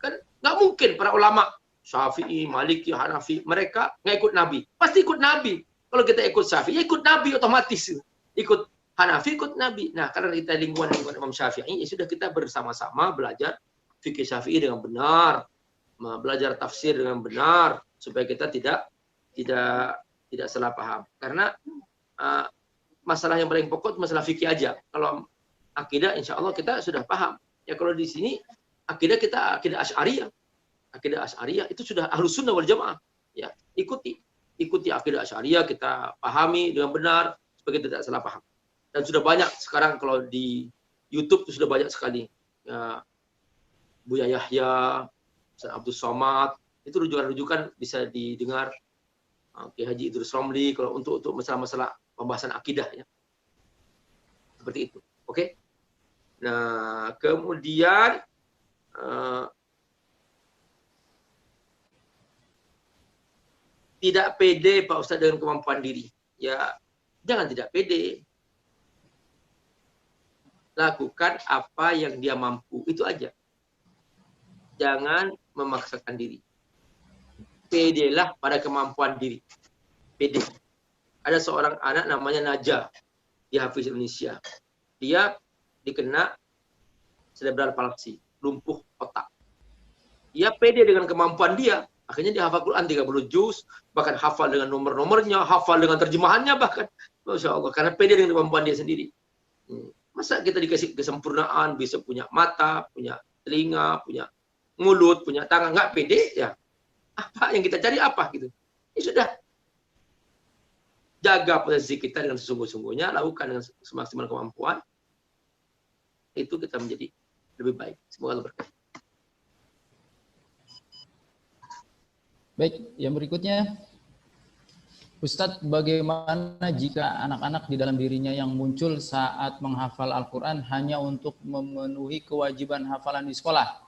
[SPEAKER 1] Kan nggak mungkin para ulama Syafi'i, Maliki, Hanafi, mereka nggak ikut Nabi. Pasti ikut Nabi. Kalau kita ikut Syafi'i, ikut Nabi otomatis. Ikut Hanafi, ikut Nabi. Nah, karena kita lingkungan Imam Syafi'i, ya sudah kita bersama-sama belajar fikih Syafi'i dengan benar, belajar tafsir dengan benar, supaya kita tidak salah paham. Karena masalah yang paling pokok masalah fikih aja. Kalau akidah, insya Allah kita sudah paham. Ya kalau di sini akidah kita akidah Asy'ariyah. Akidah Asy'ariyah itu sudah Ahlus Sunnah wal Jamaah. Ya, ikuti akidah Asy'ariyah, kita pahami dengan benar supaya kita tidak salah paham. Dan sudah banyak sekarang kalau di YouTube itu sudah banyak sekali. Ya, Buya Yahya, Ustaz Abdul Somad, itu rujukan-rujukan bisa didengar. Kiai Haji Idrus Romli kalau untuk masalah-masalah pembahasan akidah ya. Seperti itu. Oke. Nah, kemudian tidak pede Pak Ustadz dengan kemampuan diri. Ya, jangan tidak pede. Lakukan apa yang dia mampu, itu aja. Jangan memaksakan diri. Pedelah pada kemampuan diri. Pede. Ada seorang anak namanya Najah di Hafiz Indonesia. Dia dikena cerebral palsy, lumpuh otak. Dia pede dengan kemampuan dia. Akhirnya dia hafal Quran 30 juz, bahkan hafal dengan nomor-nomornya, hafal dengan terjemahannya bahkan. Masya Allah, karena pede dengan kemampuan dia sendiri. Masa kita dikasih kesempurnaan, bisa punya mata, punya telinga, punya mulut, punya tangan, nggak pede ya? Apa yang kita cari apa gitu? Ya sudah. Jaga potensi kita dengan sesungguh-sungguhnya, lakukan dengan semaksimal kemampuan. Itu kita menjadi lebih baik. Semoga Allah berkati.
[SPEAKER 2] Baik, yang berikutnya, Ustadz, bagaimana jika anak-anak di dalam dirinya yang muncul saat menghafal Al-Quran hanya untuk memenuhi kewajiban hafalan di sekolah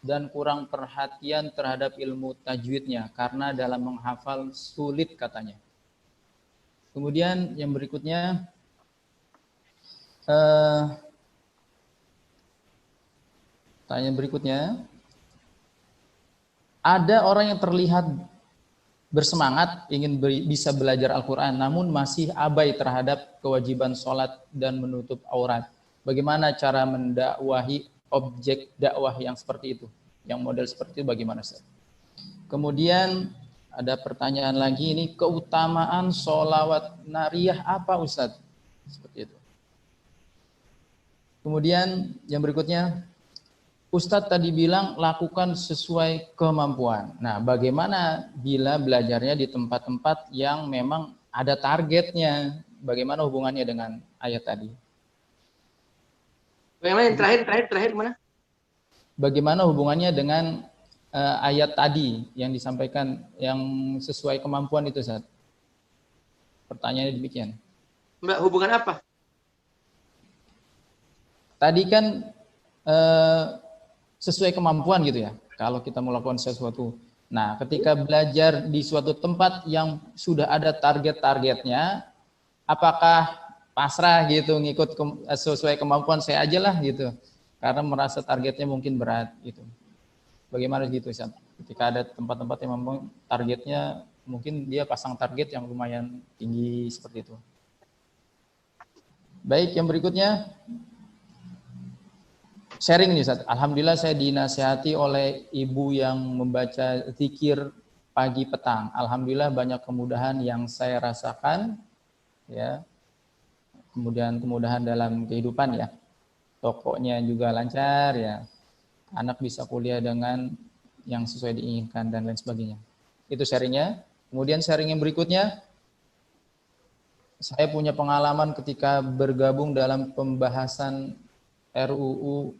[SPEAKER 2] dan kurang perhatian terhadap ilmu tajwidnya karena dalam menghafal sulit katanya. Kemudian yang berikutnya, tanya berikutnya, ada orang yang terlihat bersemangat ingin bisa belajar Al-Quran, namun masih abai terhadap kewajiban sholat dan menutup aurat. Bagaimana cara mendakwahi objek dakwah yang seperti itu? Yang model seperti itu bagaimana, Ustaz? Kemudian ada pertanyaan lagi ini, keutamaan sholawat nariyah apa, Ustaz? Seperti itu. Kemudian yang berikutnya, Ustadz tadi bilang lakukan sesuai kemampuan. Nah, bagaimana bila belajarnya di tempat-tempat yang memang ada targetnya? Bagaimana hubungannya dengan ayat tadi?
[SPEAKER 1] Bagaimana yang terakhir mana?
[SPEAKER 2] Bagaimana hubungannya dengan ayat tadi yang disampaikan yang sesuai kemampuan itu, Ustaz? Pertanyaannya demikian.
[SPEAKER 1] Mbak, hubungan apa?
[SPEAKER 2] Tadi kan sesuai kemampuan gitu ya. Kalau kita melakukan sesuatu. Nah, ketika belajar di suatu tempat yang sudah ada target-targetnya, apakah pasrah gitu ngikut sesuai kemampuan saya aja lah gitu. Karena merasa targetnya mungkin berat gitu. Bagaimana gitu, Ustaz? Ketika ada tempat-tempat yang memang targetnya mungkin dia pasang target yang lumayan tinggi seperti itu. Baik, yang berikutnya sharing nih, Ustaz. Alhamdulillah saya dinasihati oleh ibu yang membaca zikir pagi petang. Alhamdulillah banyak kemudahan yang saya rasakan, ya. Kemudahan dalam kehidupan ya. Tokonya juga lancar ya. Anak bisa kuliah dengan yang sesuai diinginkan dan lain sebagainya. Itu sharingnya. Kemudian sharing yang berikutnya, saya punya pengalaman ketika bergabung dalam pembahasan RUU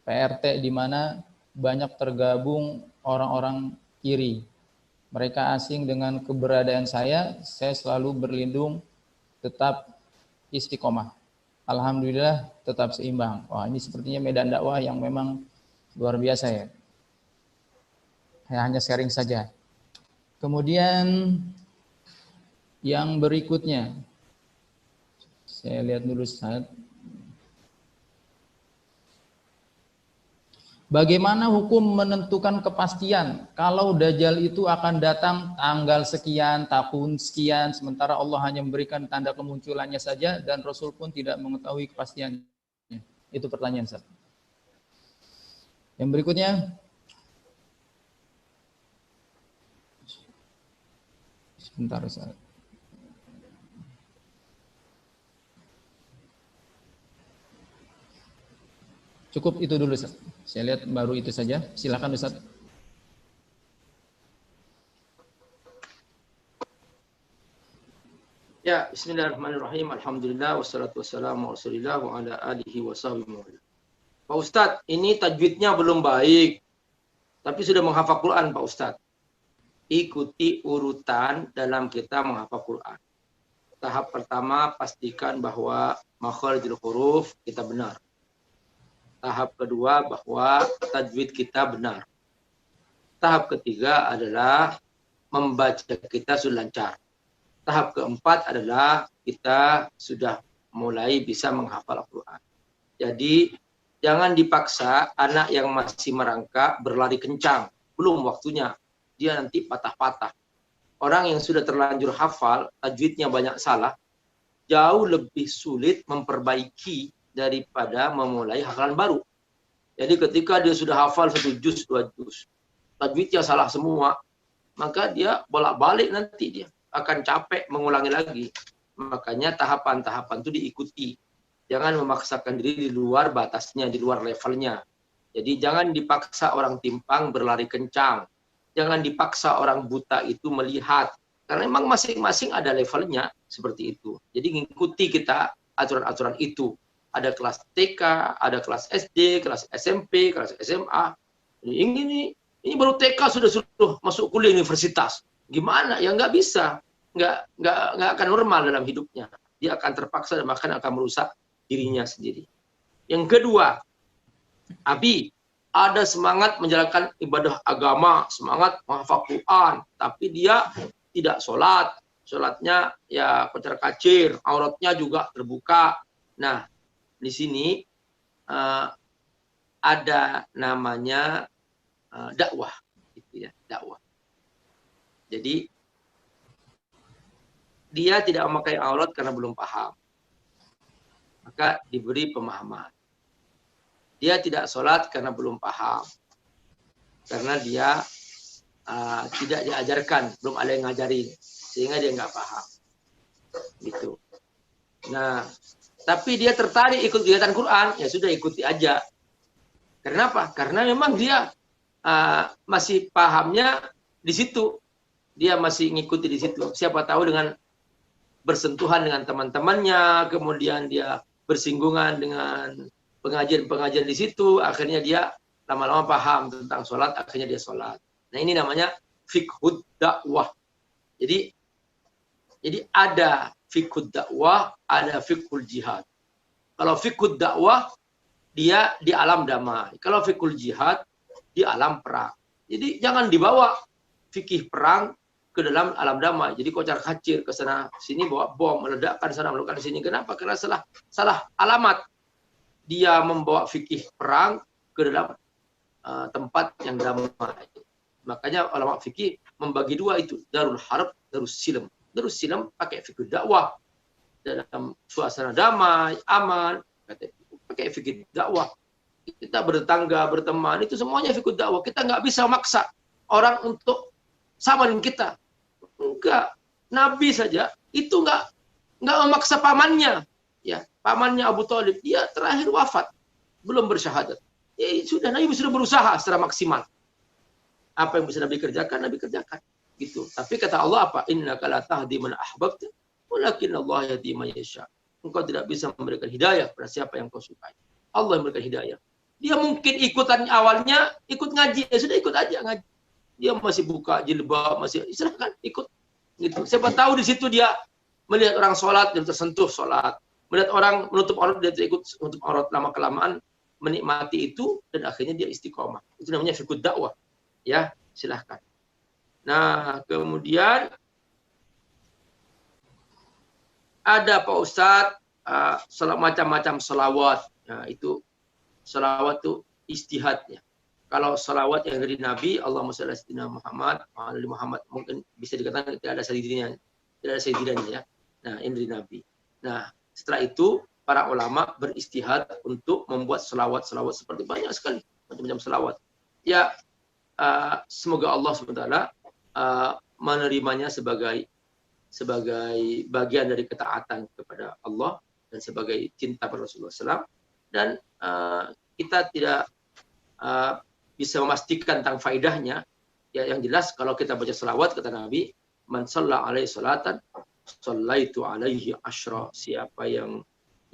[SPEAKER 2] PRT di mana banyak tergabung orang-orang kiri. Mereka asing dengan keberadaan saya selalu berlindung tetap istiqomah. Alhamdulillah tetap seimbang. Wah, ini sepertinya medan dakwah yang memang luar biasa ya. Hanya sharing saja. Kemudian yang berikutnya, saya lihat dulu Ustaz. Bagaimana hukum menentukan kepastian kalau Dajjal itu akan datang tanggal sekian, tahun sekian, sementara Allah hanya memberikan tanda kemunculannya saja dan Rasul pun tidak mengetahui kepastiannya? Itu pertanyaan Ustaz. Yang berikutnya, sebentar Ustaz. Cukup itu dulu Ustaz. Saya lihat baru itu saja. Silakan Ustaz.
[SPEAKER 1] Ya, bismillahirrahmanirrahim. Alhamdulillah wassalatu wassalamu ala Rasulillah wa ala alihi washabihi. Pak Ustadz, ini tajwidnya belum baik. Tapi sudah menghafal Quran, Pak Ustadz. Ikuti urutan dalam kita menghafal Quran. Tahap pertama, pastikan bahwa makharijul huruf kita benar. Tahap kedua, bahwa tajwid kita benar. Tahap ketiga adalah membaca kita sudah lancar. Tahap keempat adalah kita sudah mulai bisa menghafal Al-Quran. Jadi, jangan dipaksa anak yang masih merangkak berlari kencang. Belum waktunya. Dia nanti patah-patah. Orang yang sudah terlanjur hafal, tajwidnya banyak salah, jauh lebih sulit memperbaiki daripada memulai hafalan baru. Jadi ketika dia sudah hafal 1 juz, 2 juz, tajwidnya salah semua, maka dia bolak-balik nanti dia akan capek mengulangi lagi. Makanya tahapan-tahapan itu diikuti. Jangan memaksakan diri di luar batasnya, di luar levelnya. Jadi jangan dipaksa orang timpang berlari kencang. Jangan dipaksa orang buta itu melihat. Karena memang masing-masing ada levelnya seperti itu. Jadi ngikuti kita aturan-aturan itu. Ada kelas TK, ada kelas SD, kelas SMP, kelas SMA. Ini baru TK sudah masuk kuliah universitas. Gimana? Ya nggak bisa. Nggak akan normal dalam hidupnya. Dia akan terpaksa dan bahkan akan merusak dirinya sendiri. Yang kedua, Abi ada semangat menjalankan ibadah agama, semangat menghafal Quran, tapi dia tidak sholat. Sholatnya ya kocar-kacir, auratnya juga terbuka. Nah, di sini ada namanya dakwah, gitu ya, dakwah. Jadi dia tidak memakai aurat karena belum paham, maka diberi pemahaman. Dia tidak sholat karena belum paham, karena dia tidak diajarkan, belum ada yang ngajarin, sehingga dia nggak paham. Gitu. Nah, tapi dia tertarik ikut kegiatan Quran, ya sudah ikuti aja. Kenapa? Karena memang dia masih pahamnya di situ. Dia masih ngikuti di situ. Siapa tahu dengan bersentuhan dengan teman-temannya, kemudian dia bersinggungan dengan pengajian di situ, akhirnya dia lama-lama paham tentang sholat, akhirnya dia sholat. Nah ini namanya fiqhud dakwah. Jadi ada fiqhud dakwah, ada fiqhul jihad. Kalau fiqhud dakwah, dia di alam damai. Kalau fiqhul jihad, di alam perang. Jadi jangan dibawa fikih perang ke dalam alam damai. Jadi kocar-kacir ke sana sini bawa bom, meledakkan sana, meledakkan sini. Kenapa? Karena salah alamat. Dia membawa fikih perang ke dalam tempat yang damai. Makanya ulama fikih membagi dua itu, darul harb, darus silm. Darus silm pakai fikih dakwah dalam suasana damai, aman, pakai fikih dakwah. Kita bertetangga, berteman, itu semuanya fikih dakwah. Kita nggak bisa maksa orang untuk sama dengan kita. Enggak. Nabi saja itu nggak memaksa pamannya. Ya, pamannya Abu Thalib, dia terakhir wafat, belum bersyahadat. Ya, sudah Nabi sudah berusaha secara maksimal. Apa yang bisa Nabi kerjakan, Nabi kerjakan. Gitu. Tapi kata Allah apa? Innaka la tahdi man ahbabta, walakin Allah yahdi man yasha. Engkau tidak bisa memberikan hidayah pada siapa yang kau sukai. Allah yang memberikan hidayah. Dia mungkin ikutan awalnya, ikut ngaji, ya sudah ikut aja ngaji. Dia masih buka jilbab, masih silahkan ikut. Gitu. Siapa tahu di situ dia melihat orang sholat, dia tersentuh sholat. Melihat orang menutup aurat, dia ikut menutup aurat, lama-kelamaan menikmati itu, dan akhirnya dia istiqomah. Itu namanya fiqhud dakwah. Ya, silahkan. Nah, kemudian ada Pak Ustadz, macam-macam selawat. Nah, itu selawat itu istihadnya. Kalau selawat yang dari Nabi, Allahumma shalli ala sayyidina Muhammad, ali Muhammad, mungkin bisa dikatakan tidak ada sayyidinanya, ya. Nah, ini dari Nabi. Nah, setelah itu para ulama beristihad untuk membuat selawat-selawat seperti banyak sekali macam-macam selawat. Ya, semoga Allah SWT menerimanya sebagai bagian dari ketaatan kepada Allah dan sebagai cinta pada Rasulullah SAW. Dan kita tidak bisa memastikan tentang faidahnya. Ya, yang jelas kalau kita baca selawat, kata Nabi, man shalla alaihi salatan shallaitu alaihi asyra. Siapa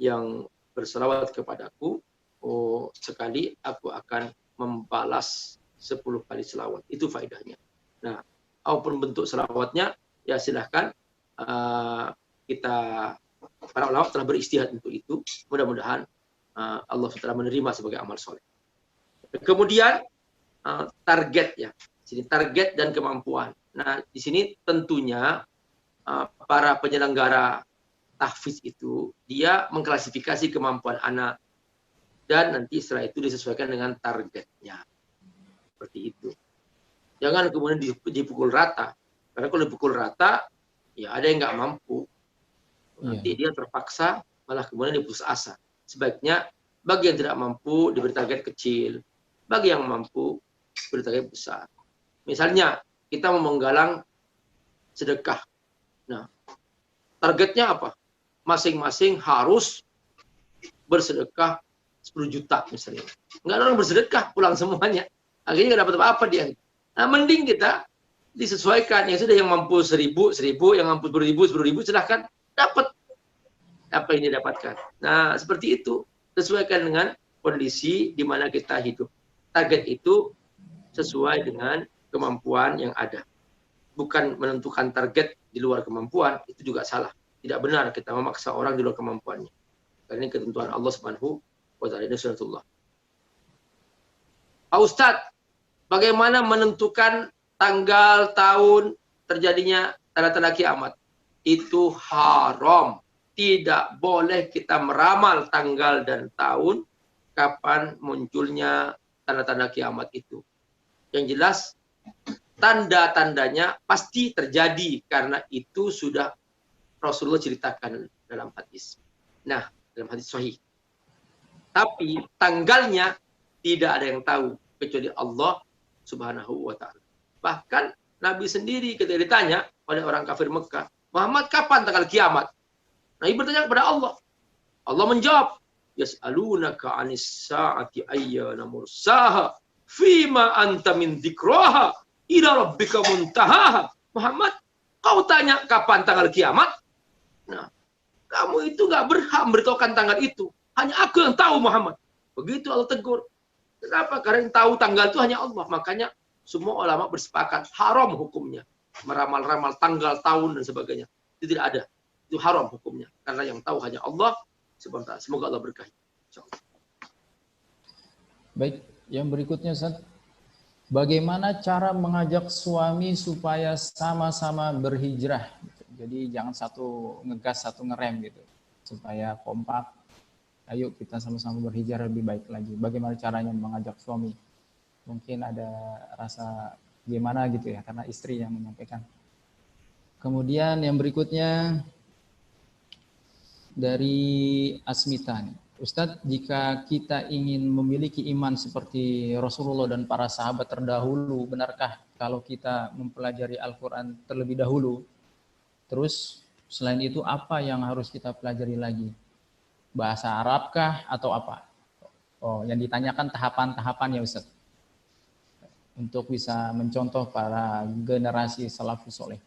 [SPEAKER 1] yang berselawat kepadaku, sekali aku akan membalas 10 kali selawat. Itu faedahnya. Nah, apapun bentuk selawatnya, ya silahkan kita, para ulama telah beristihad untuk itu. Mudah-mudahan Allah telah menerima sebagai amal soleh. Kemudian target, ya. Sini target dan kemampuan. Nah, di sini tentunya para penyelenggara tahfiz itu dia mengklasifikasi kemampuan anak dan nanti setelah itu disesuaikan dengan targetnya. Seperti itu. Jangan kemudian dipukul rata. Karena kalau dipukul rata, ya ada yang nggak mampu. Nanti dia terpaksa malah kemudian diputus asa. Sebaiknya bagi yang tidak mampu diberi target kecil, bagi yang mampu diberi target besar. Misalnya kita mau menggalang sedekah. Nah, targetnya apa? Masing-masing harus bersedekah 10 juta misalnya. Enggak ada orang bersedekah, pulang semuanya. Akhirnya nggak dapat apa-apa dia. Nah, mending kita disesuaikan. Yang sudah yang mampu 1000, yang mampu 10.000, silahkan dapat apa yang didapatkan. Nah, seperti itu. Sesuaikan dengan kondisi di mana kita hidup. Target itu sesuai dengan kemampuan yang ada. Bukan menentukan target di luar kemampuan, itu juga salah. Tidak benar kita memaksa orang di luar kemampuannya. Karena ini ketentuan Allah Subhanahu wa ta'ala, ini sunnatullah. Pak Ustadz, bagaimana menentukan tanggal, tahun terjadinya tanda-tanda kiamat? Itu haram. Tidak boleh kita meramal tanggal dan tahun kapan munculnya tanda-tanda kiamat itu. Yang jelas, tanda-tandanya pasti terjadi karena itu sudah Rasulullah ceritakan dalam hadis. Nah, dalam hadis sahih. Tapi tanggalnya tidak ada yang tahu kecuali Allah Subhanahu wa ta'ala. Bahkan Nabi sendiri ketika ditanya oleh orang kafir Mekah, Muhammad, kapan tanggal kiamat? Nabi bertanya kepada Allah. Allah menjawab, yas'alunaka 'anis sa'ati ayyana mursaha fima anta min dzikraha ila rabbika muntahaha. Muhammad, kau tanya kapan tanggal kiamat? Nah, kamu itu nggak berhak memberitahukan tanggal itu. Hanya aku yang tahu, Muhammad. Begitu Allah tegur. Kenapa? Karena yang tahu tanggal itu hanya Allah. Makanya semua ulama bersepakat haram hukumnya. Meramal-ramal tanggal, tahun, dan sebagainya. Itu tidak ada. Itu haram hukumnya. Karena yang tahu hanya Allah subhanahu wa ta'ala. Semoga Allah berkahi. Insyaallah.
[SPEAKER 2] Baik, yang berikutnya Ustaz. Bagaimana cara mengajak suami supaya sama-sama berhijrah? Jadi jangan satu ngegas, satu ngerem gitu. Supaya kompak. Ayo kita sama-sama berhijrah lebih baik lagi. Bagaimana caranya mengajak suami? Mungkin ada rasa gimana gitu ya, karena istri yang menyampaikan. Kemudian yang berikutnya dari Asmita nih. Ustadz, jika kita ingin memiliki iman seperti Rasulullah dan para sahabat terdahulu, benarkah kalau kita mempelajari Al-Quran terlebih dahulu? Terus selain itu apa yang harus kita pelajari lagi? Bahasa Arabkah atau apa? Oh, yang ditanyakan tahapan-tahapan ya Ustadz. Untuk bisa mencontoh para generasi salafus soleh.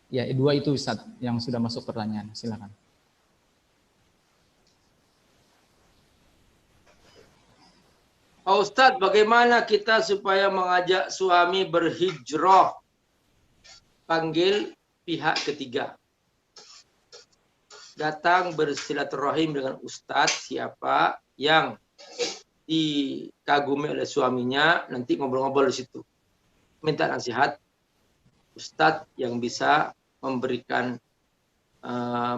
[SPEAKER 2] Ya, dua itu Ustadz yang sudah masuk pertanyaan. Silakan.
[SPEAKER 1] Pak Ustadz, bagaimana kita supaya mengajak suami berhijrah? Panggil pihak ketiga. Datang bersilaturahim dengan Ustadz siapa yang dikagumi oleh suaminya, nanti ngobrol-ngobrol di situ. Minta nasihat Ustadz yang bisa memberikan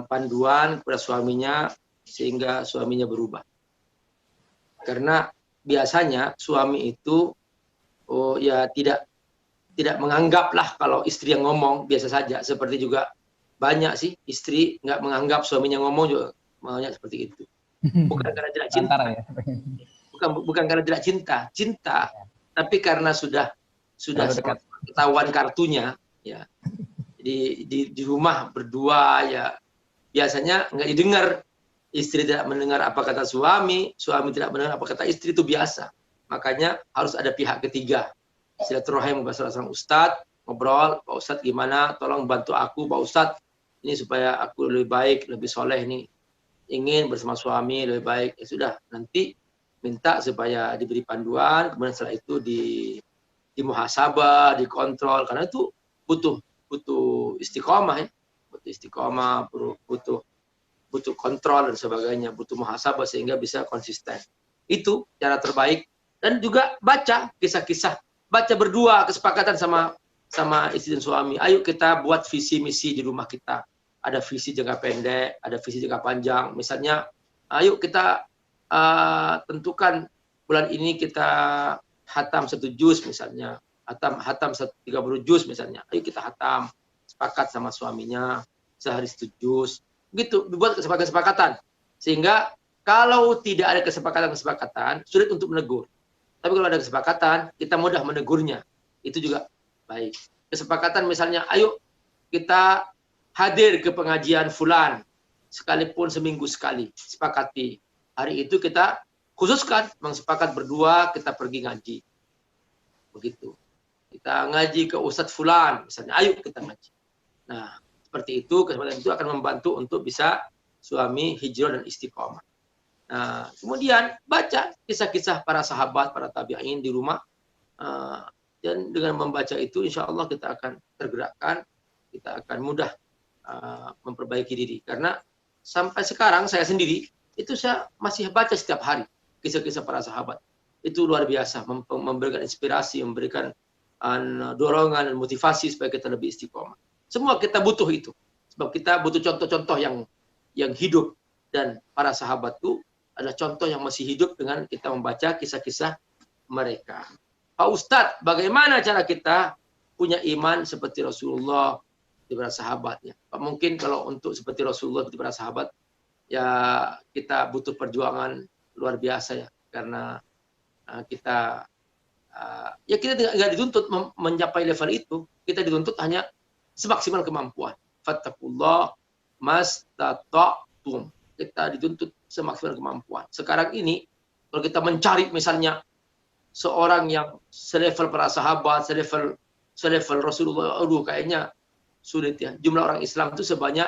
[SPEAKER 1] panduan kepada suaminya sehingga suaminya berubah. Karena biasanya suami itu tidak menganggaplah kalau istri yang ngomong biasa saja. Seperti juga banyak sih istri nggak menganggap suaminya ngomong juga maunya seperti itu. Bukan karena tidak cinta,
[SPEAKER 2] ya.
[SPEAKER 1] bukan karena tidak cinta, tapi karena sudah ketahuan kartunya, ya. Di rumah berdua ya biasanya nggak didengar. Istri tidak mendengar apa kata suami tidak mendengar apa kata istri, itu biasa. Makanya harus ada pihak ketiga. Silaturahim kepada seorang ustadz, ngobrol, Pak Ustadz gimana, tolong bantu aku Pak Ustadz, ini supaya aku lebih baik, lebih soleh nih, ingin bersama suami lebih baik. Ya sudah, nanti minta supaya diberi panduan, kemudian setelah itu di muhasabah, dikontrol, karena itu butuh istiqomah ya, butuh istiqomah, butuh kontrol dan sebagainya, butuh muhasabah sehingga bisa konsisten. Itu cara terbaik. Dan juga baca kisah-kisah, baca berdua kesepakatan sama istri dan suami. Ayo kita buat visi misi di rumah kita. Ada visi jangka pendek, ada visi jangka panjang. Misalnya, ayo kita tentukan bulan ini kita hatam 1 juz misalnya, hatam 30 juz misalnya. Ayo kita hatam, sepakat sama suaminya sehari 1 juz. Begitu, dibuat kesepakatan. Sehingga kalau tidak ada kesepakatan, sulit untuk menegur. Tapi kalau ada kesepakatan, kita mudah menegurnya. Itu juga baik. Kesepakatan misalnya, ayo kita hadir ke pengajian fulan, sekalipun seminggu sekali. Sepakati. Hari itu kita khususkan, sepakat berdua, kita pergi ngaji. Begitu. Kita ngaji ke Ustadz fulan, misalnya, ayo kita ngaji. Nah, seperti itu, kesempatan itu akan membantu untuk bisa suami hijrah dan istiqomah. Nah, kemudian baca kisah-kisah para sahabat, para tabi'in di rumah. Dan dengan membaca itu, insya Allah kita akan tergerakkan, kita akan mudah memperbaiki diri. Karena sampai sekarang saya sendiri, itu saya masih baca setiap hari kisah-kisah para sahabat. Itu luar biasa, memberikan inspirasi, memberikan dorongan dan motivasi supaya kita lebih istiqomah. Semua kita butuh itu. Sebab kita butuh contoh-contoh yang hidup. Dan para sahabat itu adalah contoh yang masih hidup dengan kita membaca kisah-kisah mereka. Pak Ustadz, bagaimana cara kita punya iman seperti Rasulullah di para sahabatnya? Pak, mungkin kalau untuk seperti Rasulullah di para sahabat, ya kita butuh perjuangan luar biasa ya. Karena kita nggak dituntut mencapai level itu. Kita dituntut hanya semaksimal kemampuan. Fattakullah mastata'tum. Kita dituntut semaksimal kemampuan. Sekarang ini, kalau kita mencari misalnya seorang yang selevel para sahabat, selevel Rasulullah, kayaknya sulit ya. Jumlah orang Islam itu sebanyak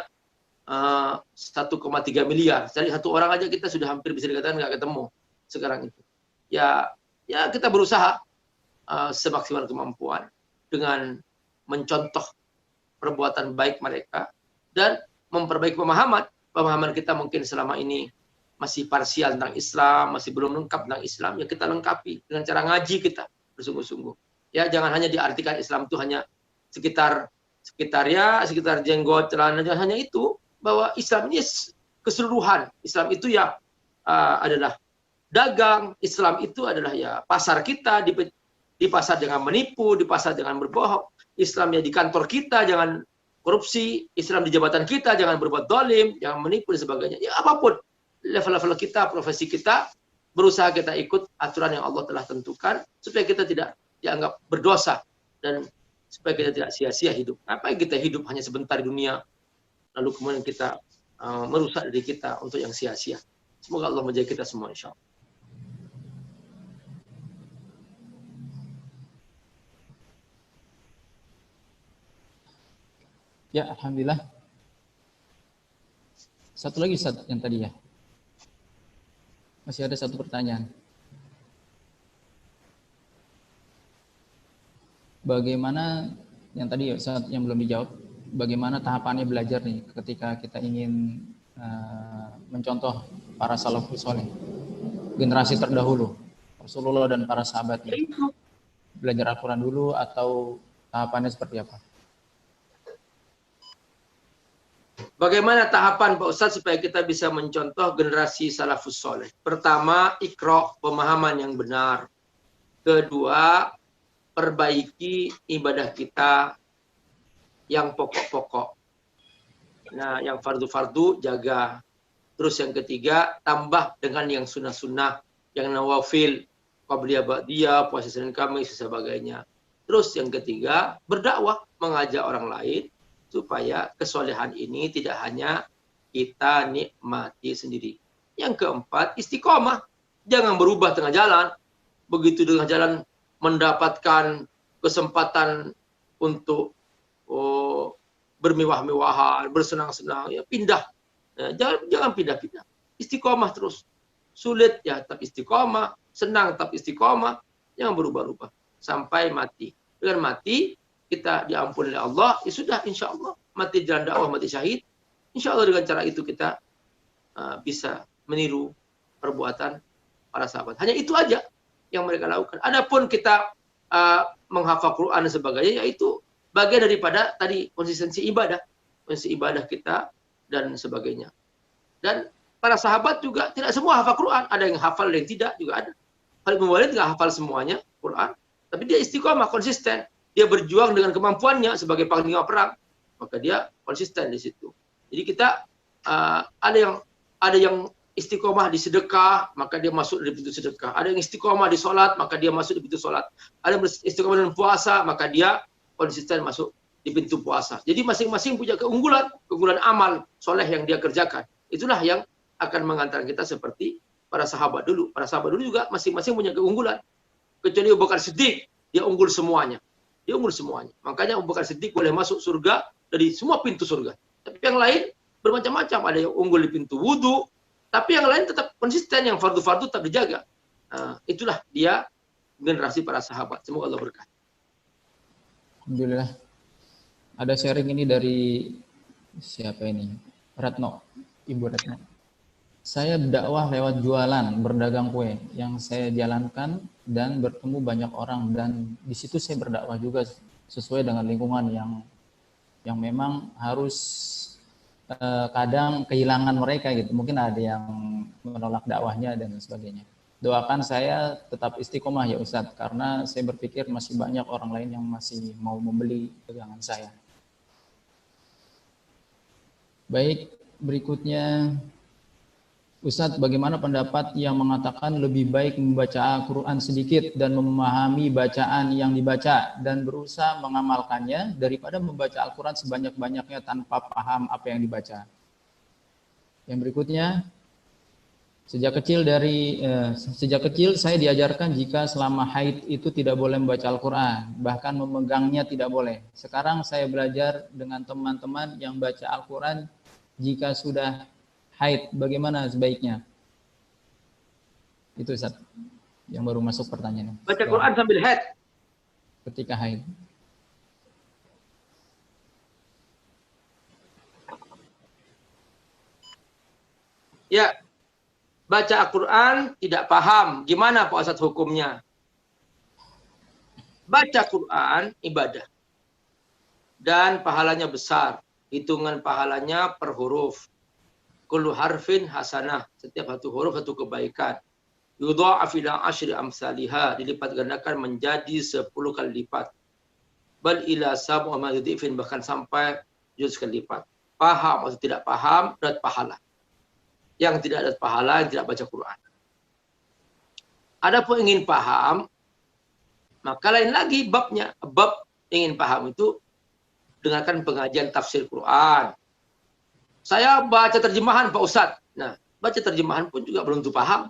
[SPEAKER 1] 1,3 miliar. Jadi satu orang aja kita sudah hampir bisa dikatakan nggak ketemu sekarang itu. Ya kita berusaha semaksimal kemampuan dengan mencontoh perbuatan baik mereka dan memperbaiki pemahaman kita mungkin selama ini masih parsial tentang Islam, masih belum lengkap tentang Islam, ya kita lengkapi dengan cara ngaji kita bersungguh-sungguh. Ya jangan hanya diartikan Islam itu hanya sekitar jenggot, celana, hanya itu, bahwa Islam ini keseluruhan. Islam itu ya adalah dagang, Islam itu adalah ya pasar kita, di pasar jangan menipu, di pasar jangan berbohong. Islam ya di kantor kita jangan korupsi, Islam di jabatan kita jangan berbuat dolim, jangan menipu dan sebagainya. Ya apapun level-level kita, profesi kita, berusaha kita ikut aturan yang Allah telah tentukan supaya kita tidak dianggap berdosa dan supaya kita tidak sia-sia hidup. Apa yang kita hidup hanya sebentar di dunia, lalu kemudian kita merusak diri kita untuk yang sia-sia. Semoga Allah menjaga kita semua insya Allah.
[SPEAKER 2] Ya, alhamdulillah. Satu lagi Ustaz yang tadi ya. Masih ada satu pertanyaan. Bagaimana yang tadi ya Ustaz yang belum dijawab, bagaimana tahapannya belajar nih ketika kita ingin mencontoh para salafus saleh, generasi terdahulu, Rasulullah dan para sahabatnya. Belajar Al-Quran dulu atau tahapannya seperti apa?
[SPEAKER 1] Bagaimana tahapan Pak Ustadz supaya kita bisa mencontoh generasi salafus soleh? Pertama, iqra, pemahaman yang benar. Kedua, perbaiki ibadah kita yang pokok-pokok. Nah, yang fardu-fardu jaga. Terus yang ketiga, tambah dengan yang sunnah-sunnah, yang nawafil, qabliyah ba'diyah, puasa Senin Kamis, dan sebagainya. Terus yang ketiga, berdakwah, mengajak orang lain, supaya kesolehan ini tidak hanya kita nikmati sendiri. Yang keempat, istiqomah. Jangan berubah tengah jalan. Begitu tengah jalan mendapatkan kesempatan untuk bermewah-mewahan, bersenang-senang, ya pindah. Ya, jangan pindah-pindah. Istiqomah terus. Sulit ya tetap istiqomah, senang tetap istiqomah, jangan berubah-ubah sampai mati. Dengan mati kita diampuni oleh Allah, ya sudah insya Allah mati jalan dakwah, mati syahid. Insya Allah dengan cara itu kita bisa meniru perbuatan para sahabat. Hanya itu aja yang mereka lakukan. Adapun kita menghafal Quran dan sebagainya, yaitu bagian daripada tadi konsistensi ibadah kita dan sebagainya. Dan para sahabat juga tidak semua hafal Quran, ada yang hafal, ada yang tidak juga ada. Khalid bin Walid nggak hafal semuanya Quran, tapi dia istiqomah, konsisten. Dia berjuang dengan kemampuannya sebagai panglima perang, maka dia konsisten di situ. Jadi kita ada yang istiqomah di sedekah, maka dia masuk di pintu sedekah. Ada yang istiqomah di sholat, maka dia masuk di pintu sholat. Ada yang istiqomah dengan puasa, maka dia konsisten masuk di pintu puasa. Jadi masing-masing punya keunggulan amal soleh yang dia kerjakan. Itulah yang akan mengantarkan kita seperti para sahabat dulu. Para sahabat dulu juga masing-masing punya keunggulan. Kecuali Abu Bakar Siddiq, dia unggul semuanya. Makanya Abu Bakar Siddiq boleh masuk surga dari semua pintu surga. Tapi yang lain bermacam-macam. Ada yang unggul di pintu wudu, tapi yang lain tetap konsisten, yang fardu-fardu tetap dijaga. Itulah dia generasi para sahabat. Semoga Allah berkati.
[SPEAKER 2] Alhamdulillah. Ada sharing ini dari siapa ini? Retno, Ibu Retno. Saya berdakwah lewat jualan, berdagang kue yang saya jalankan dan bertemu banyak orang, dan di situ saya berdakwah juga sesuai dengan lingkungan yang memang harus kadang kehilangan mereka gitu. Mungkin ada yang menolak dakwahnya dan sebagainya. Doakan saya tetap istiqomah ya Ustadz, karena saya berpikir masih banyak orang lain yang masih mau membeli dagangan saya. Baik, berikutnya Ustadz, bagaimana pendapat yang mengatakan lebih baik membaca Al-Quran sedikit dan memahami bacaan yang dibaca dan berusaha mengamalkannya daripada membaca Al-Quran sebanyak-banyaknya tanpa paham apa yang dibaca? Yang berikutnya, sejak kecil saya diajarkan jika selama haid itu tidak boleh membaca Al-Quran, bahkan memegangnya tidak boleh. Sekarang saya belajar dengan teman-teman yang baca Al-Quran jika sudah haid, bagaimana sebaiknya? Itu Ustaz, yang baru masuk pertanyaannya.
[SPEAKER 1] Baca Quran sambil haid.
[SPEAKER 2] Ketika haid.
[SPEAKER 1] Ya, baca Al-Quran tidak paham. Gimana Pak Ustadz hukumnya? Baca Quran ibadah. Dan pahalanya besar. Hitungan pahalanya per huruf. Kullu harfin hasanah. Setiap satu huruf satu kebaikan. Yudha'af ila asyri amsalihah. Dilipat gandakan menjadi 10 kali lipat. Bal ila sab'a madhifin. Bahkan sampai 100 kali lipat. Paham atau tidak paham, dapat pahala. Yang tidak ada pahala, yang tidak baca Quran. Adapun ingin paham, maka lain lagi babnya. Bab ingin paham itu dengarkan pengajian tafsir Quran. Saya baca terjemahan Pak Ustadz. Nah, baca terjemahan pun juga belum tentu paham.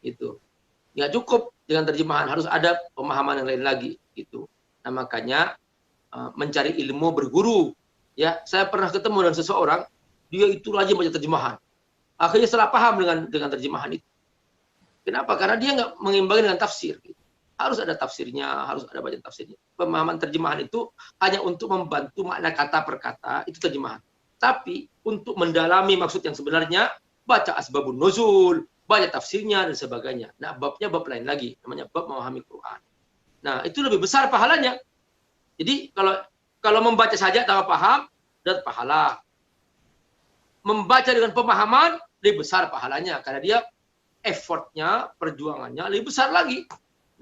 [SPEAKER 1] Itu nggak cukup dengan terjemahan, harus ada pemahaman yang lain lagi. Gitu. Nah, makanya mencari ilmu berguru. Ya, saya pernah ketemu dengan seseorang, dia itu rajin baca terjemahan. Akhirnya salah paham dengan terjemahan itu. Kenapa? Karena dia nggak mengimbangi dengan tafsir. Harus ada tafsirnya, harus ada bacaan tafsirnya. Pemahaman terjemahan itu hanya untuk membantu makna kata per kata, itu terjemahan. Tapi untuk mendalami maksud yang sebenarnya, baca asbabun nuzul, baca tafsirnya dan sebagainya. Nah, babnya bab lain lagi, namanya bab memahami Quran. Nah, itu lebih besar pahalanya. Jadi kalau membaca saja tanpa paham, dapat pahala. Membaca dengan pemahaman lebih besar pahalanya karena dia effortnya, perjuangannya lebih besar lagi.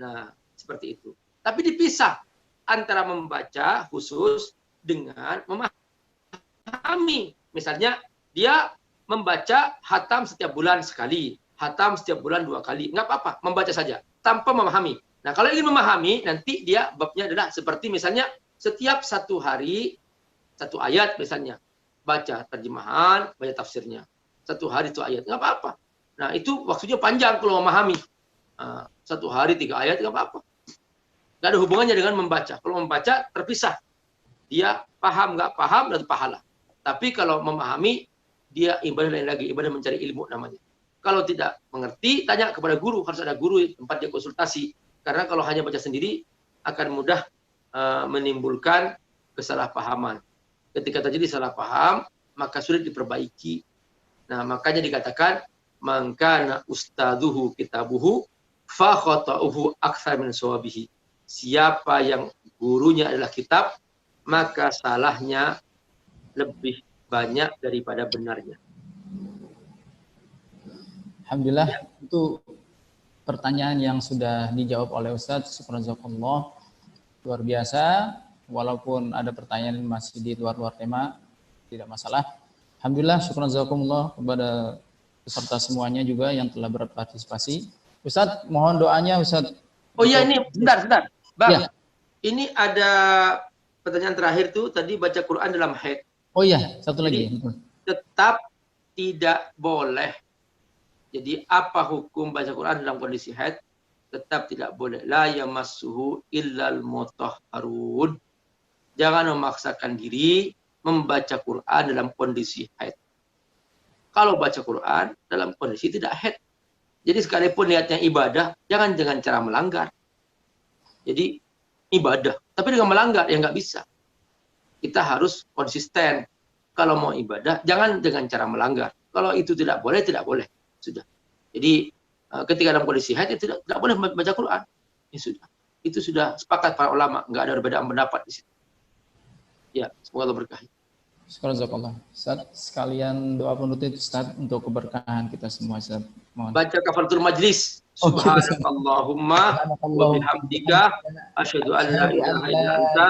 [SPEAKER 1] Nah, seperti itu. Tapi dipisah antara membaca khusus dengan memahami. Misalnya dia membaca hatam setiap bulan sekali, hatam setiap bulan 2 kali. Nggak apa-apa, membaca saja tanpa memahami. Nah, kalau ingin memahami, nanti dia babnya adalah seperti misalnya setiap 1 hari 1 ayat misalnya. Baca terjemahan, baca tafsirnya. 1 hari 1 ayat, nggak apa-apa. Nah, itu waktunya panjang kalau memahami. 1 hari 3 ayat, nggak apa-apa. Nggak ada hubungannya dengan membaca. Kalau membaca, terpisah. Dia paham, nggak paham, dan pahala. Tapi kalau memahami, dia ibadah lain lagi. Ibadah mencari ilmu namanya. Kalau tidak mengerti, tanya kepada guru. Harus ada guru tempat dia konsultasi. Karena kalau hanya baca sendiri, akan mudah menimbulkan kesalahpahaman. Ketika terjadi salah paham, maka sulit diperbaiki. Nah, makanya dikatakan, mangkana ustaduhu kitabuhu, fa khata'uhu aktsar min sawabihi. Siapa yang gurunya adalah kitab, maka salahnya lebih banyak daripada benarnya.
[SPEAKER 2] Alhamdulillah, itu pertanyaan yang sudah dijawab oleh Ustadz. Subhanallah, luar biasa. Walaupun ada pertanyaan masih di luar tema, tidak masalah. Alhamdulillah, syukur jazakumullah kepada peserta semuanya juga yang telah berpartisipasi. Ustadz, mohon doanya Ustadz.
[SPEAKER 1] Oh iya, ini sebentar. Bang,
[SPEAKER 2] ya.
[SPEAKER 1] Ini ada pertanyaan terakhir tuh, tadi baca Quran dalam haid.
[SPEAKER 2] Oh iya, satu lagi.
[SPEAKER 1] Tetap tidak boleh. Jadi apa hukum baca Quran dalam kondisi haid? Tetap tidak boleh. La yamassuhu illal mutahharun. Jangan memaksakan diri membaca Quran dalam kondisi haid. Kalau baca Quran dalam kondisi tidak haid. Jadi sekalipun niatnya ibadah, jangan dengan cara melanggar. Jadi ibadah, tapi dengan melanggar ya nggak bisa. Kita harus konsisten. Kalau mau ibadah, jangan dengan cara melanggar. Kalau itu tidak boleh, sudah. Jadi ketika dalam kondisi haid, itu tidak boleh membaca Quran. Ya sudah. Itu sudah sepakat para ulama, nggak ada perbedaan pendapat di situ. Ya, semoga Allah berkahi.
[SPEAKER 2] Subhanallah. Ustaz, sekalian doa penutup Ustaz untuk keberkahan kita semua Ustaz. Mohon.
[SPEAKER 1] Baca kafaratul majlis. Subhanakallahumma wa bihamdika asyhadu an la ilaha illa anta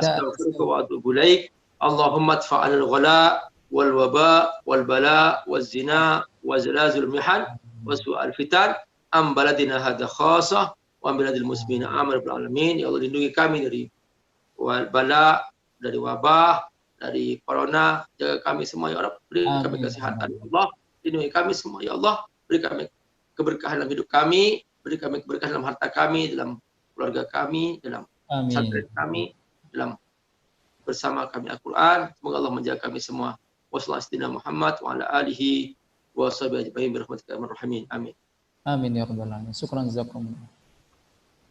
[SPEAKER 1] astaghfiruka wa atubu ilaik. Allahumma adfa'al al-ghala wal waba wal bala waz zina wa zalazil mihan wa su'al fitan am baladina hadza khassah wa baladil muslimina amin bil alamin. Ya Allah, lindungi kami dari bala, dari wabah, dari corona, jaga kami semua ya Allah, beri kami kesehatan ya Allah, lindungi kami semua ya Allah, beri kami keberkahan dalam hidup kami, beri kami keberkahan dalam harta kami, dalam keluarga kami, dalam pesantren kami, dalam bersama kami Al-Quran. Semoga Allah menjaga kami semua. Wassalamualaikum Muhammad wa ala alihi wa sahbihi ajma'in birahmatika ya arhamar rahimin. Amin.
[SPEAKER 2] Amin ya rabbal alamin. Syukran jazakumullah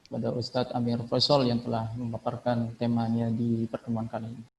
[SPEAKER 2] kepada Ustadz Amir Faisal yang telah memaparkan temanya di pertemuan kali ini.